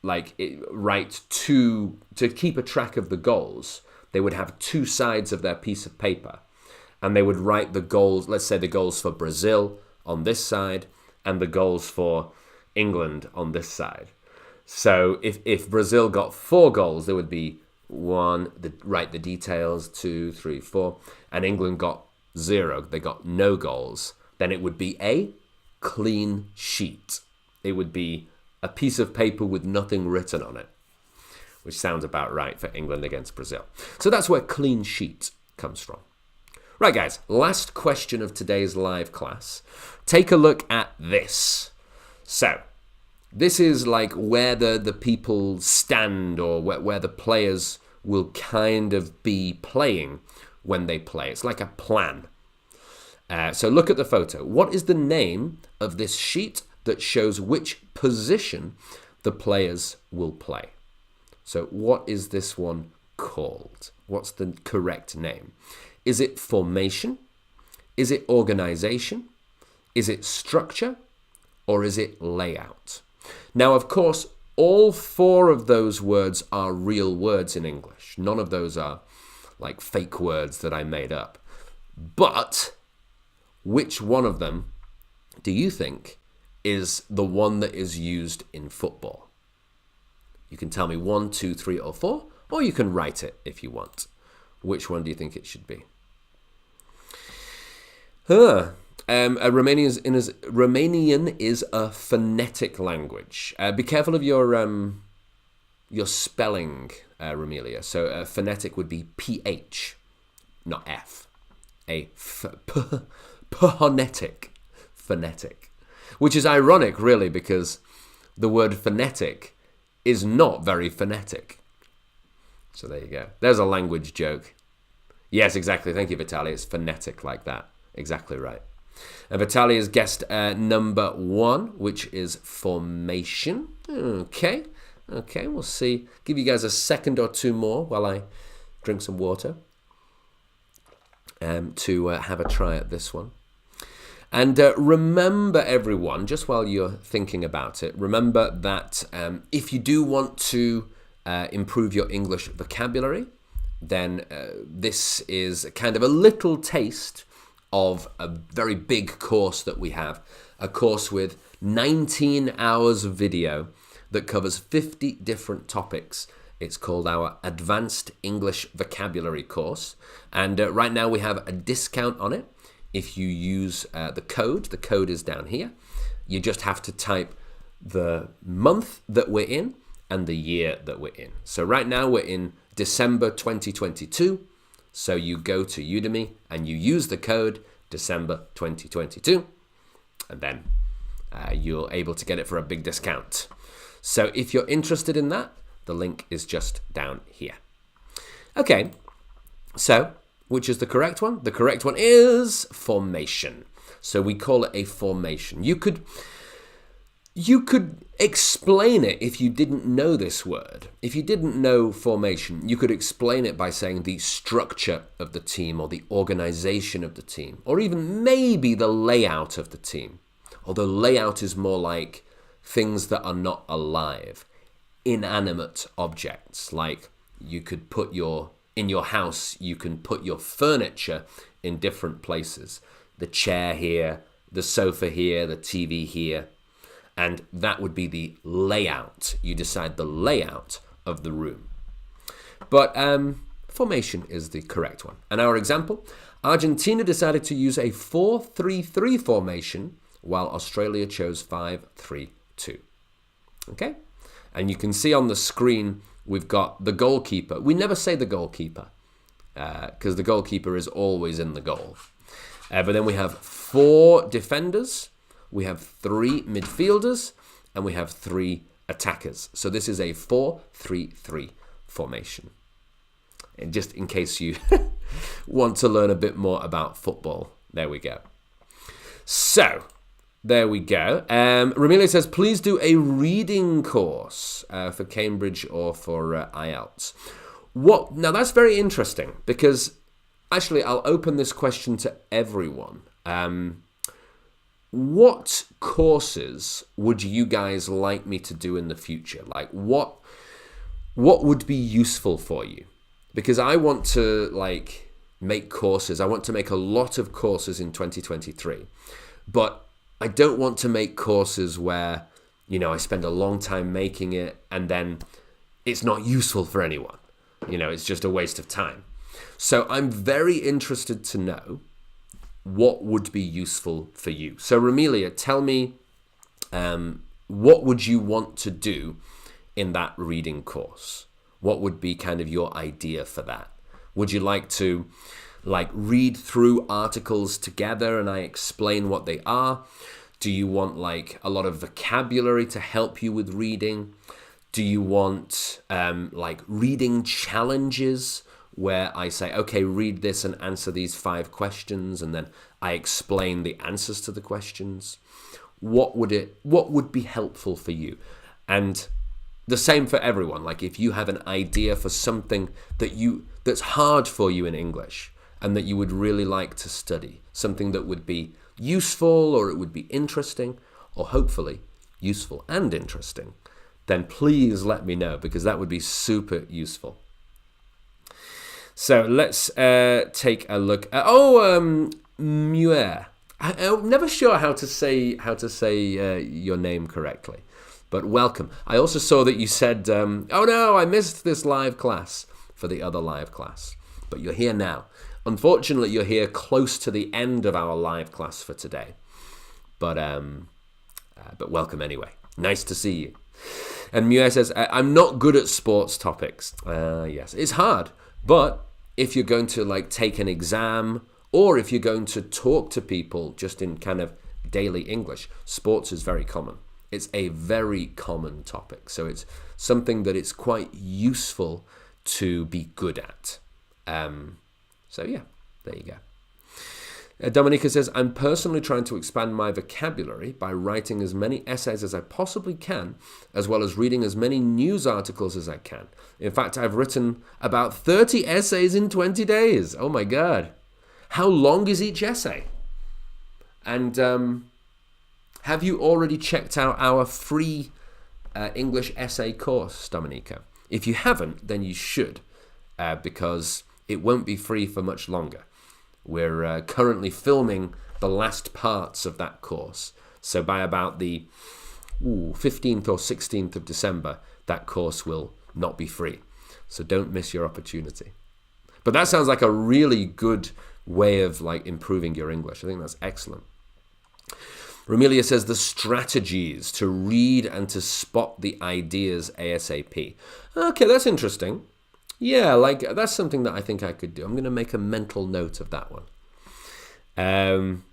write to keep a track of the goals. They would have 2 sides of their piece of paper, and they would write the goals. Let's say the goals for Brazil on this side and the goals for England on this side. So if Brazil got 4 goals, there would be 1, write the details, 2, 3, 4, and England got 0. They got no goals. Then it would be a clean sheet. It would be a piece of paper with nothing written on it, which sounds about right for England against Brazil. So that's where clean sheet comes from. Right, guys, last question of today's live class. Take a look at this. So this is where the people stand, or where the players will kind of be playing when they play. It's like a plan. So look at the photo. What is the name of this sheet that shows which position the players will play? So what is this one called? What's the correct name? Is it formation? Is it organization? Is it structure? Or is it layout? Now, of course, all 4 of those words are real words in English. None of those are fake words that I made up. But which one of them do you think is the one that is used in football? You can tell me 1, 2, 3, or 4, or you can write it if you want. Which one do you think it should be? Romanian is a phonetic language. Be careful of your spelling, Romelia. So phonetic would be PH, not F. Phonetic. Phonetic. Which is ironic, really, because the word phonetic is not very phonetic. So there you go. There's a language joke. Yes, exactly. Thank you, Vitaly. It's phonetic like that. Exactly right. And Vitaly has guessed number 1, which is formation. Okay, we'll see. Give you guys a second or two more while I drink some water to have a try at this one. And remember, everyone, just while you're thinking about it, remember that if you do want to improve your English vocabulary, then this is kind of a little taste of a very big course that we have, a course with 19 hours of video that covers 50 different topics. It's called our Advanced English Vocabulary course, and right now we have a discount on it. If you use the code is down here. You just have to type the month that we're in and the year that we're in. So right now we're in December 2022. So you go to Udemy and you use the code December 2022, and then you're able to get it for a big discount. So if you're interested in that, the link is just down here. Okay, so which is the correct one? The correct one is formation. So we call it a formation. You could explain it if you didn't know this word. If you didn't know formation, you could explain it by saying the structure of the team or the organization of the team, or even maybe the layout of the team. Although layout is more like things that are not alive, inanimate objects. Like you could in your house, you can put your furniture in different places. The chair here, the sofa here, the TV here. And that would be the layout. You decide the layout of the room. But formation is the correct one. And our example, Argentina decided to use a 4-3-3 formation, while Australia chose 5-3-2. Okay? And you can see on the screen, we've got the goalkeeper. We never say the goalkeeper, because the goalkeeper is always in the goal. But then we have 4 defenders, we have 3 midfielders, and we have 3 attackers. So this is a 4-3-3 formation. And just in case you want to learn a bit more about football, there we go. So, there we go. Ramile says, please do a reading course for Cambridge or for IELTS. Now, that's very interesting, because actually I'll open this question to everyone. What courses would you guys like me to do in the future? Like, what would be useful for you? Because I want to make courses. I want to make a lot of courses in 2023, but I don't want to make courses where, I spend a long time making it and then it's not useful for anyone. It's just a waste of time. So I'm very interested to know what would be useful for you. So Romelia, tell me, what would you want to do in that reading course? What would be kind of your idea for that? Would you like to read through articles together and I explain what they are? Do you want a lot of vocabulary to help you with reading? Do you want reading challenges where I say, okay, read this and answer these 5 questions, and then I explain the answers to the questions? What would be helpful for you? And the same for everyone. If you have an idea for something that's hard for you in English and that you would really like to study, something that would be useful, or it would be interesting, or hopefully useful and interesting, then please let me know, because that would be super useful. So let's take a look at, Muir. I'm never sure how to say your name correctly, but welcome. I also saw that you said, oh no, I missed this live class for the other live class, but you're here now. Unfortunately, you're here close to the end of our live class for today. But welcome anyway. Nice to see you. And Muir says, I'm not good at sports topics. Yes, it's hard. But if you're going to like take an exam, or if you're going to talk to people just in kind of daily English, sports is very common. It's a very common topic. So it's something that it's quite useful to be good at. So yeah, there you go. Dominica says, I'm personally trying to expand my vocabulary by writing as many essays as I possibly can, as well as reading as many news articles as I can. In fact, I've written about 30 essays in 20 days. Oh my God. How long is each essay? And have you already checked out our free English essay course, Dominica? If you haven't, then you should, because it won't be free for much longer. We're currently filming the last parts of that course. So by about the 15th or 16th of December, that course will not be free. So don't miss your opportunity. But that sounds like a really good way of like improving your English. I think that's excellent. Romelia says the strategies to read and to spot the ideas ASAP. Okay, that's interesting. Yeah, like that's something that I think I could do. I'm going to make a mental note of that one. And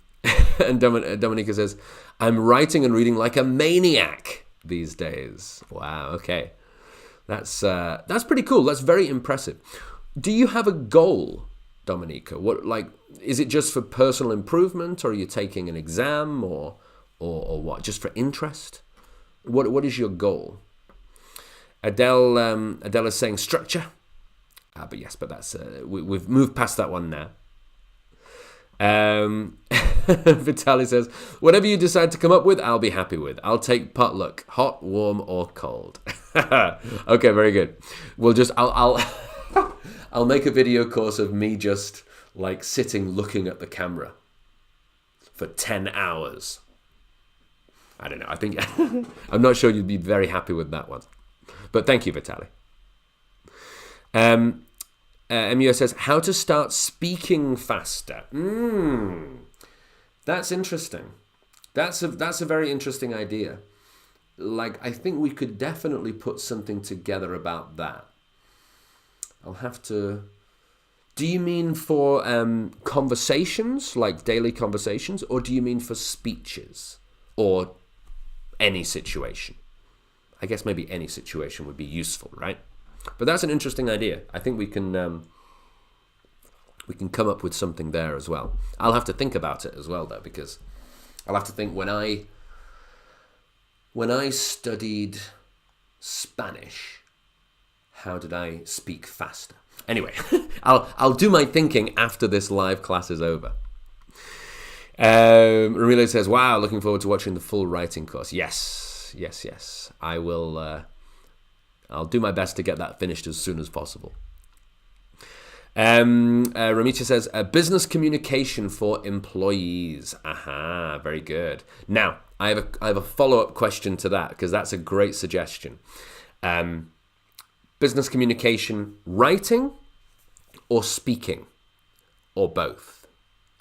Dominica says, I'm writing and reading like a maniac these days. Wow, okay. That's pretty cool. That's very impressive. Do you have a goal, Dominica? What, like, is it just for personal improvement, or are you taking an exam, or what? Just for interest? What is your goal? Adele is saying structure. But yes, but that's we've moved past that one now. Vitaly says, whatever you decide to come up with, I'll be happy with. I'll take potluck, hot, warm, or cold. Okay, very good. I'll I'll make a video course of me just like sitting looking at the camera for 10 hours. I don't know. I think I'm not sure you'd be very happy with that one. But thank you, Vitaly. Emio says, how to start speaking faster. That's interesting. That's a very interesting idea. Like, I think we could definitely put something together about that. I'll have to... Do you mean for conversations, like daily conversations, or do you mean for speeches, or any situation? I guess maybe any situation would be useful, right? But that's an interesting idea. I think we can come up with something there as well. I'll have to think about it as well, though, because I'll have to think when I studied Spanish, how did I speak faster? Anyway, I'll do my thinking after this live class is over. Ramiro says, wow, looking forward to watching the full writing course. Yes. I will... I'll do my best to get that finished as soon as possible. Ramita says, business communication for employees. Aha, very good. Now, I have a follow-up question to that, because that's a great suggestion. Business communication, writing or speaking, or both?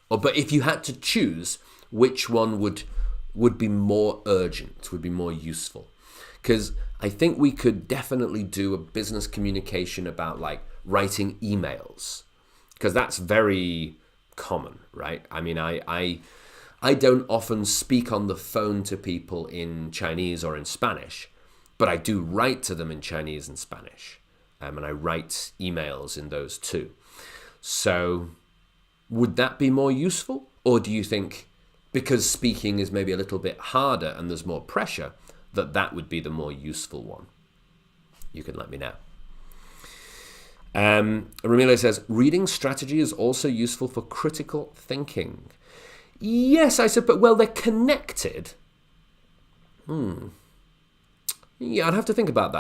But if you had to choose, which one would be more urgent, would be more useful? Because I think we could definitely do a business communication about like writing emails, because that's very common, right? I mean, I don't often speak on the phone to people in Chinese or in Spanish, but I do write to them in Chinese and Spanish, and I write emails in those too. So would that be more useful? Or do you think because speaking is maybe a little bit harder and there's more pressure, that would be the more useful one? You can let me know. Ramilo says, reading strategy is also useful for critical thinking. Yes, I suppose. Well, they're connected. Yeah, I'd have to think about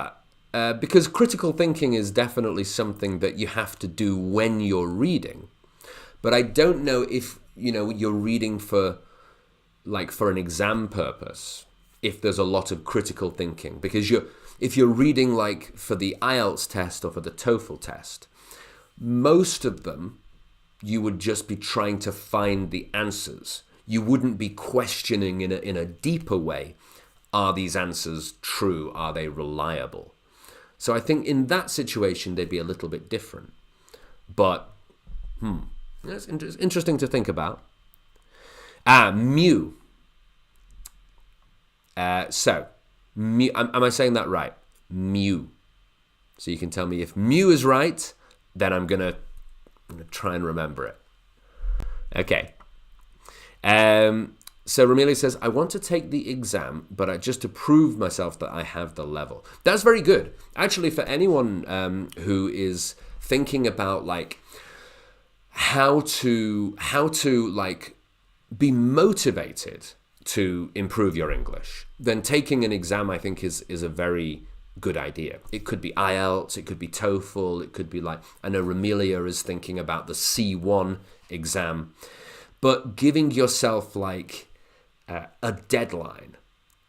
that. Because critical thinking is definitely something that you have to do when you're reading. But I don't know if, you're reading for an exam purpose, if there's a lot of critical thinking. Because if you're reading like for the IELTS test or for the TOEFL test, most of them, you would just be trying to find the answers. You wouldn't be questioning in a deeper way, are these answers true? Are they reliable? So I think in that situation, they'd be a little bit different. But, that's interesting to think about. Mu. Mu, am I saying that right? Mu. So you can tell me if mu is right, then I'm gonna try and remember it. Okay. So Romelia says, I want to take the exam, but just to prove myself that I have the level. That's very good. Actually, for anyone who is thinking about like how to like be motivated to improve your English, then taking an exam, I think, is a very good idea. It could be IELTS, it could be TOEFL, it could be like, I know Romelia is thinking about the C1 exam, but giving yourself like a deadline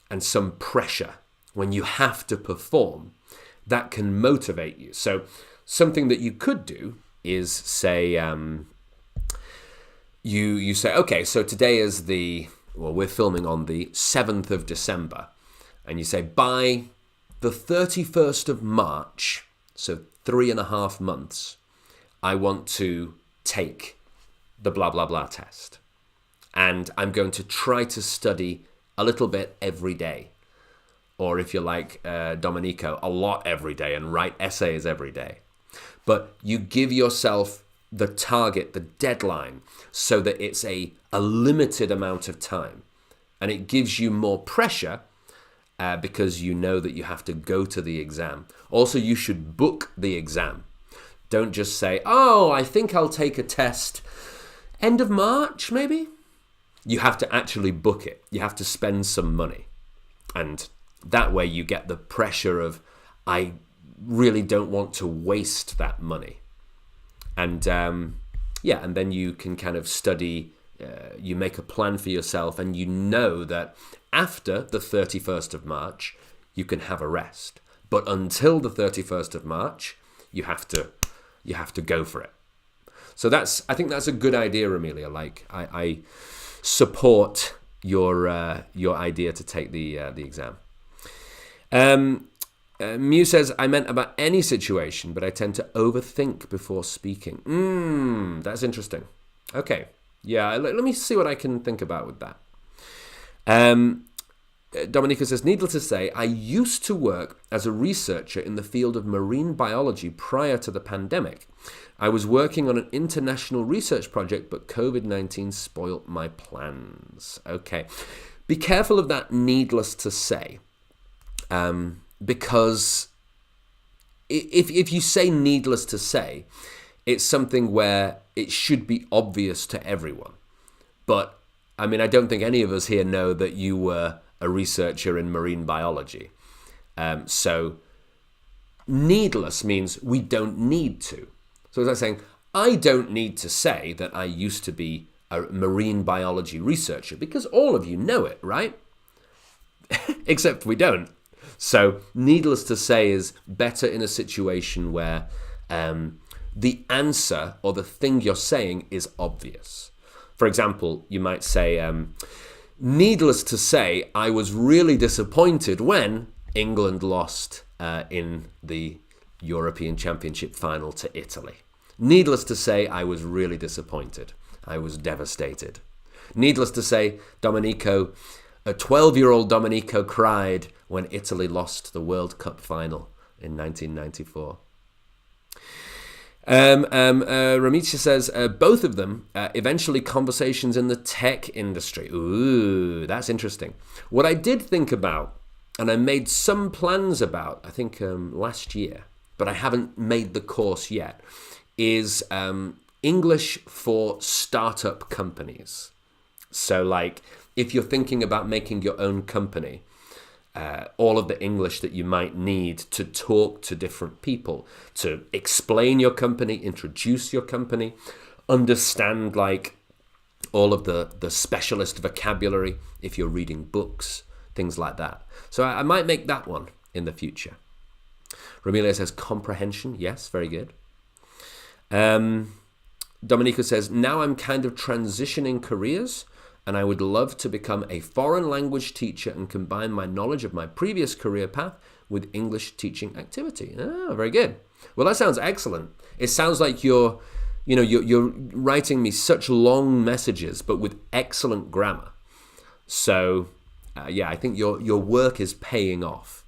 and some pressure when you have to perform, that can motivate you. So something that you could do is say, you say, okay, so today is we're filming on the 7th of December, and you say by the 31st of March, so 3.5 months, I want to take the blah, blah, blah test. And I'm going to try to study a little bit every day. Or if you're like Domenico, a lot every day, and write essays every day. But you give yourself the target, the deadline, so that it's a limited amount of time. And it gives you more pressure because you know that you have to go to the exam. Also, you should book the exam. Don't just say, oh, I think I'll take a test end of March, maybe? You have to actually book it. You have to spend some money. And that way you get the pressure of, I really don't want to waste that money. And and then you can kind of study, you make a plan for yourself, and you know that after the 31st of March, you can have a rest. But until the 31st of March, you have to go for it. So I think that's a good idea, Romelia. Like I support your idea to take the exam. Mew says, I meant about any situation, but I tend to overthink before speaking. That's interesting. Okay. Yeah, let me see what I can think about with that. Dominica says, needless to say, I used to work as a researcher in the field of marine biology prior to the pandemic. I was working on an international research project, but COVID-19 spoilt my plans. Okay. Be careful of that needless to say. Because if you say needless to say, it's something where it should be obvious to everyone. But, I mean, I don't think any of us here know that you were a researcher in marine biology. So needless means we don't need to. So it's like saying, I don't need to say that I used to be a marine biology researcher, because all of you know it, right? Except we don't. So needless to say is better in a situation where the answer or the thing you're saying is obvious. For example, you might say, needless to say, I was really disappointed when England lost in the European Championship final to Italy. Needless to say, I was really disappointed. I was devastated. Needless to say, Domenico, a 12-year-old Domenico cried when Italy lost the World Cup final in 1994. Ramitia says, both of them, eventually conversations in the tech industry. Ooh, that's interesting. What I did think about, and I made some plans about, I think last year, but I haven't made the course yet, is English for startup companies. So like, if you're thinking about making your own company, all of the English that you might need to talk to different people, to explain your company, introduce your company, understand like all of the specialist vocabulary if you're reading books, things like that. So I might make that one in the future. Romelia says comprehension. Yes, very good. Domenico says, now I'm kind of transitioning careers and I would love to become a foreign language teacher and combine my knowledge of my previous career path with English teaching activity. Ah, very good. Well, that sounds excellent. It sounds like you're writing me such long messages, but with excellent grammar. So, yeah, I think your work is paying off.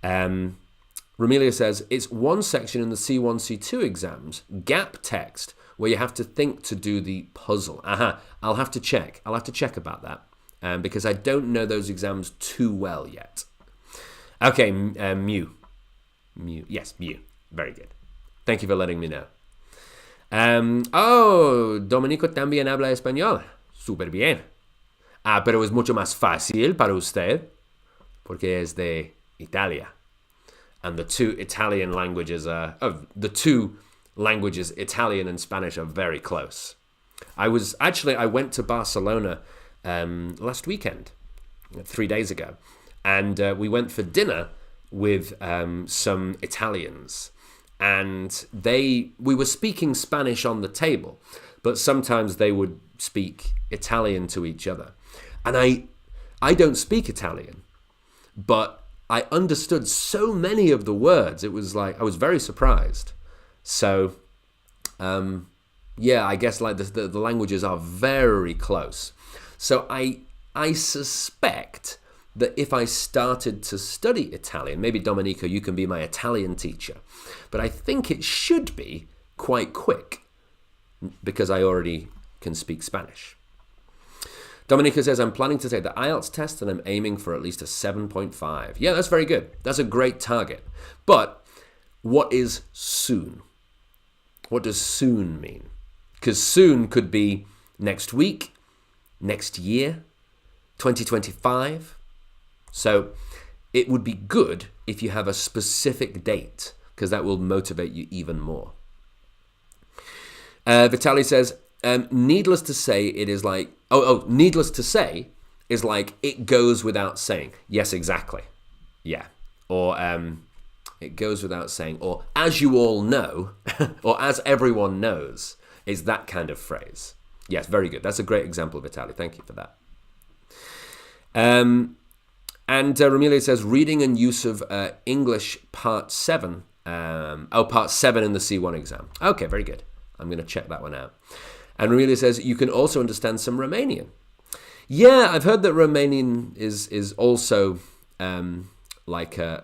Romelia says, it's one section in the C1, C2 exams, gap text, where you have to think to do the puzzle. I'll have to check. I'll have to check about that because I don't know those exams too well yet. Okay, Mew. Yes, Mew. Very good. Thank you for letting me know. Domenico también habla español. Súper bien. Pero es mucho más fácil para usted porque es de Italia. And the two Italian languages Italian and Spanish, are very close. I went to Barcelona last weekend, 3 days ago, and we went for dinner with some Italians, and we were speaking Spanish on the table, but sometimes they would speak Italian to each other. And I don't speak Italian, but I understood so many of the words. It was like I was very surprised. So, yeah, I guess like the languages are very close. So I suspect that if I started to study Italian, maybe Domenico, you can be my Italian teacher, but I think it should be quite quick because I already can speak Spanish. Domenico says, I'm planning to take the IELTS test and I'm aiming for at least a 7.5. Yeah, that's very good. That's a great target. But what is soon? What does soon mean? Because soon could be next week, next year, 2025. So it would be good if you have a specific date because that will motivate you even more. Vitaly says, needless to say, it is like, needless to say is like it goes without saying. Yes, exactly. Yeah. Or it goes without saying, or as you all know, or as everyone knows, is that kind of phrase. Yes, very good. That's a great example, Vitaly. Thank you for that. And Romelia says, reading and use of English Part 7. Part 7 in the C1 exam. Okay, very good. I'm going to check that one out. And Romelia says, you can also understand some Romanian. Yeah, I've heard that Romanian is also like a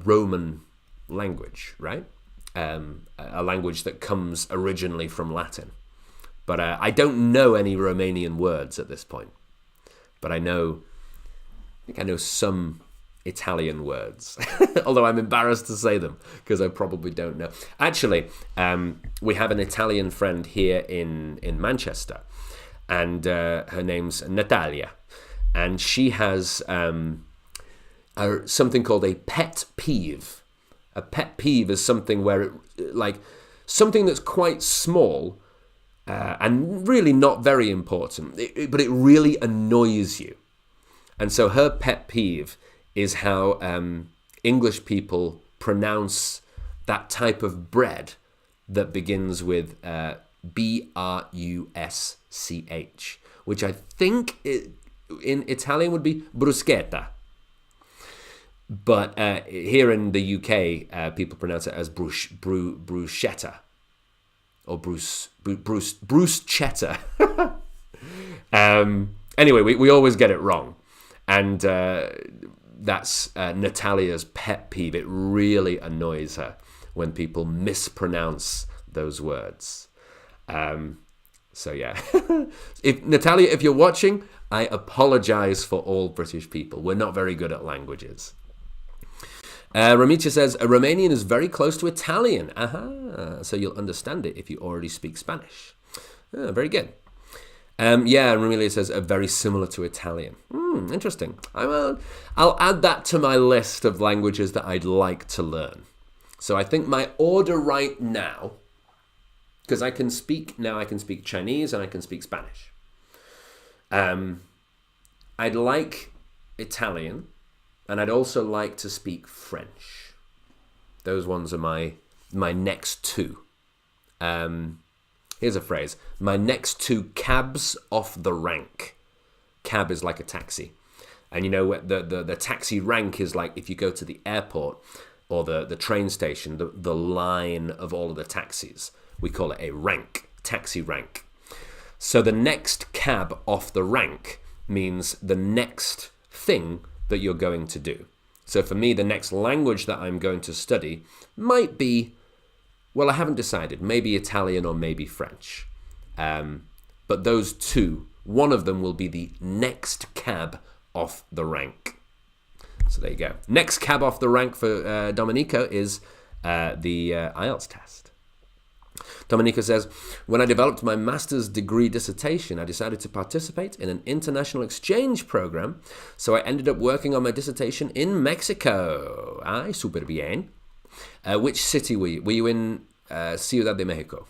Roman language, right? A language that comes originally from Latin. But I don't know any Romanian words at this point. But I think I know some Italian words, although I'm embarrassed to say them because I probably don't know. Actually, we have an Italian friend here in Manchester, and her name's Natalia, and she has something called a pet peeve. A pet peeve is something where something that's quite small and really not very important, but it really annoys you. And so her pet peeve is how English people pronounce that type of bread that begins with B-R-U-S-C-H, which I think in Italian would be bruschetta. But here in the UK, people pronounce it as bruschetta or bruschetta. Anyway, we always get it wrong. And that's Natalia's pet peeve. It really annoys her when people mispronounce those words. So yeah, Natalia, if you're watching, I apologize for all British people. We're not very good at languages. Ramicha says, Romanian is very close to Italian. So you'll understand it if you already speak Spanish. Very good. Yeah, and Romelia says, very similar to Italian. Interesting. I'll add that to my list of languages that I'd like to learn. So I think my order right now, because I can speak Chinese and I can speak Spanish. I'd like Italian, and I'd also like to speak French. Those ones are my next two. Here's a phrase. My next two cabs off the rank. Cab is like a taxi. And you know, the taxi rank is like if you go to the airport or the train station, the line of all of the taxis. We call it a rank, taxi rank. So the next cab off the rank means the next thing that you're going to do. So for me, the next language that I'm going to study might be, well, I haven't decided, maybe Italian or maybe French. But those two, one of them will be the next cab off the rank. So there you go. Next cab off the rank for Domenico is the IELTS test. Domenico says, when I developed my master's degree dissertation, I decided to participate in an international exchange program. So I ended up working on my dissertation in Mexico. Ay, super bien. Which city were you? Were you in Ciudad de Mexico?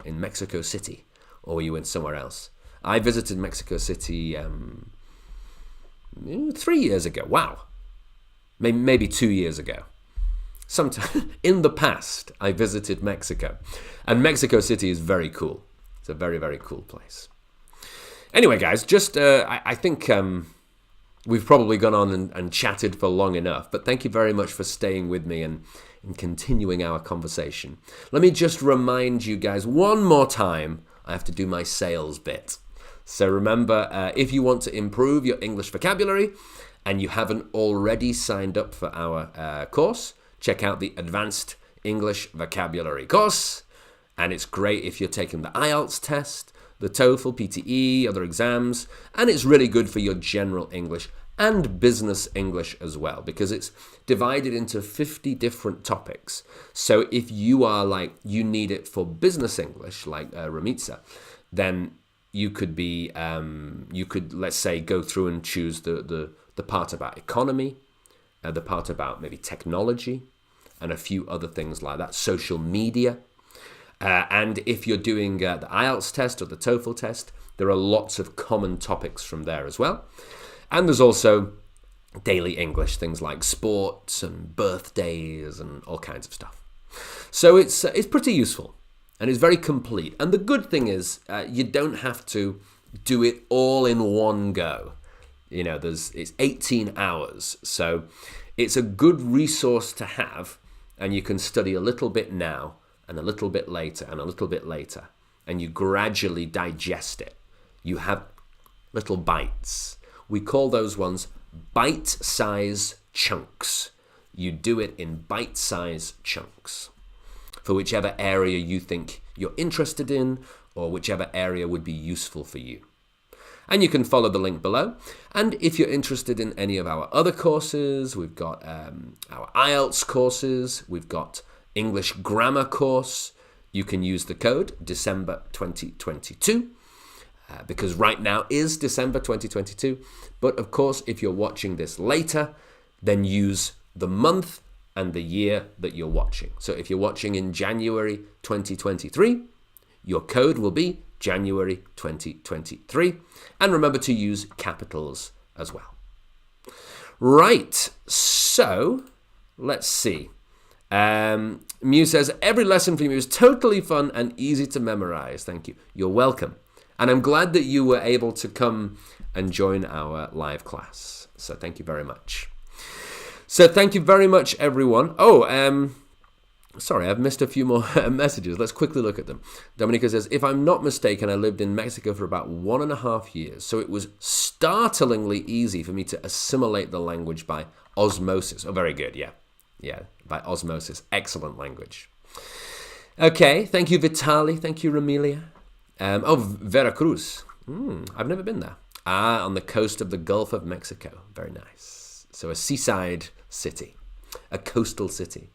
In Mexico City? Or were you in somewhere else? I visited Mexico City 3 years ago. Wow. Maybe 2 years ago. Sometime in the past, I visited Mexico. And Mexico City is very cool. It's a very, very cool place. Anyway, guys, just I think we've probably gone on and chatted for long enough. But thank you very much for staying with me and continuing our conversation. Let me just remind you guys one more time, I have to do my sales bit. So remember, if you want to improve your English vocabulary and you haven't already signed up for our course, check out the Advanced English Vocabulary course. And it's great if you're taking the IELTS test, the TOEFL, PTE, other exams. And it's really good for your general English and business English as well, because it's divided into 50 different topics. So if you are like, you need it for business English, like Ramitza, then you could be, let's say, go through and choose the part about economy, the part about maybe technology, and a few other things like that, social media. And if you're doing the IELTS test or the TOEFL test, there are lots of common topics from there as well. And there's also daily English, things like sports and birthdays and all kinds of stuff. So it's pretty useful and it's very complete. And the good thing is you don't have to do it all in one go. You know, it's 18 hours. So it's a good resource to have, and you can study a little bit now and a little bit later and a little bit later, and you gradually digest it. You have little bites. We call those ones bite-size chunks. You do it in bite-size chunks for whichever area you think you're interested in or whichever area would be useful for you. And you can follow the link below. And if you're interested in any of our other courses, we've got our IELTS courses, we've got English grammar course. You can use the code December 2022 because right now is December 2022. But of course, if you're watching this later, then use the month and the year that you're watching. So if you're watching in January 2023, your code will be January 2023. And remember to use capitals as well. Right, so let's see. Mew says, every lesson from you is totally fun and easy to memorize. Thank you. You're welcome. And I'm glad that you were able to come and join our live class. So thank you very much. So thank you very much, everyone. Sorry, I've missed a few more messages. Let's quickly look at them. Dominica says, if I'm not mistaken, I lived in Mexico for about 1.5 years. So it was startlingly easy for me to assimilate the language by osmosis. Oh, very good. Yeah. Yeah, by osmosis. Excellent language. Okay, thank you, Vitali. Thank you, Ramilia. Veracruz. I've never been there. On the coast of the Gulf of Mexico. Very nice. So a seaside city, a coastal city.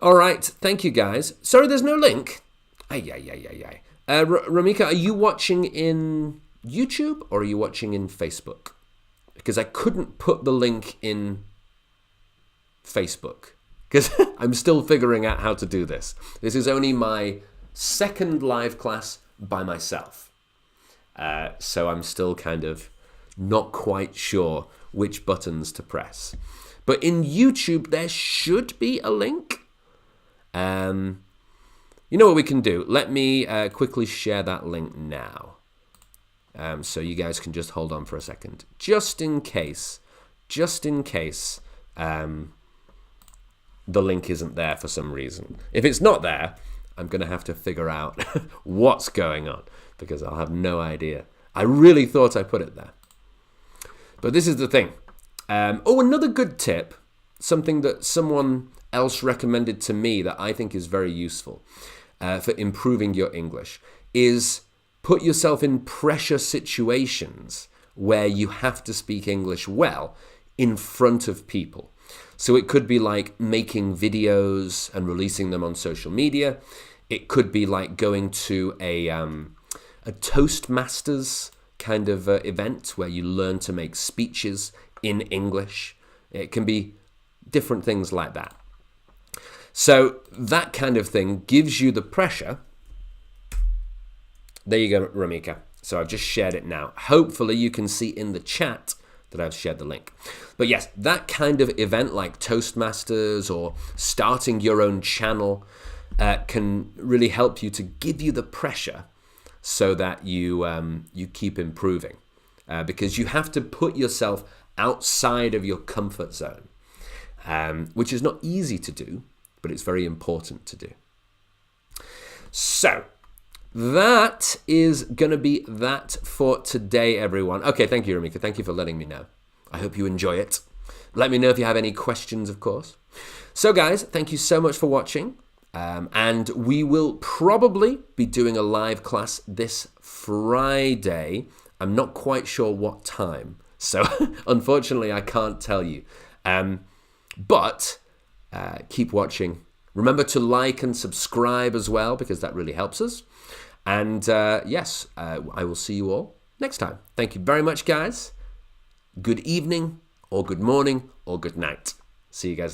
All right, thank you, guys. Sorry, there's no link. Ramika, are you watching in YouTube or are you watching in Facebook? Because I couldn't put the link in Facebook because I'm still figuring out how to do this. This is only my second live class by myself. So I'm still kind of not quite sure which buttons to press. But in YouTube, there should be a link. You know what we can do? Let me quickly share that link now. So you guys can just hold on for a second. Just in case the link isn't there for some reason. If it's not there, I'm going to have to figure out what's going on because I'll have no idea. I really thought I put it there. But this is the thing. Another good tip, something that someone else recommended to me that I think is very useful for improving your English is put yourself in pressure situations where you have to speak English well in front of people. So it could be like making videos and releasing them on social media. It could be like going to a Toastmasters kind of event where you learn to make speeches in English. It can be different things like that. So that kind of thing gives you the pressure. There you go, Ramika. So I've just shared it now. Hopefully you can see in the chat that I've shared the link. But yes, that kind of event like Toastmasters or starting your own channel can really help you to give you the pressure so that you keep improving. Because you have to put yourself outside of your comfort zone, which is not easy to do, but it's very important to do. So that is going to be that for today, everyone. Okay, thank you, Ramika. Thank you for letting me know. I hope you enjoy it. Let me know if you have any questions, of course. So, guys, thank you so much for watching. And we will probably be doing a live class this Friday. I'm not quite sure what time. So, unfortunately, I can't tell you. But keep watching. Remember to like and subscribe as well, because that really helps us. And yes, I will see you all next time. Thank you very much, guys. Good evening, or good morning, or good night. See you guys.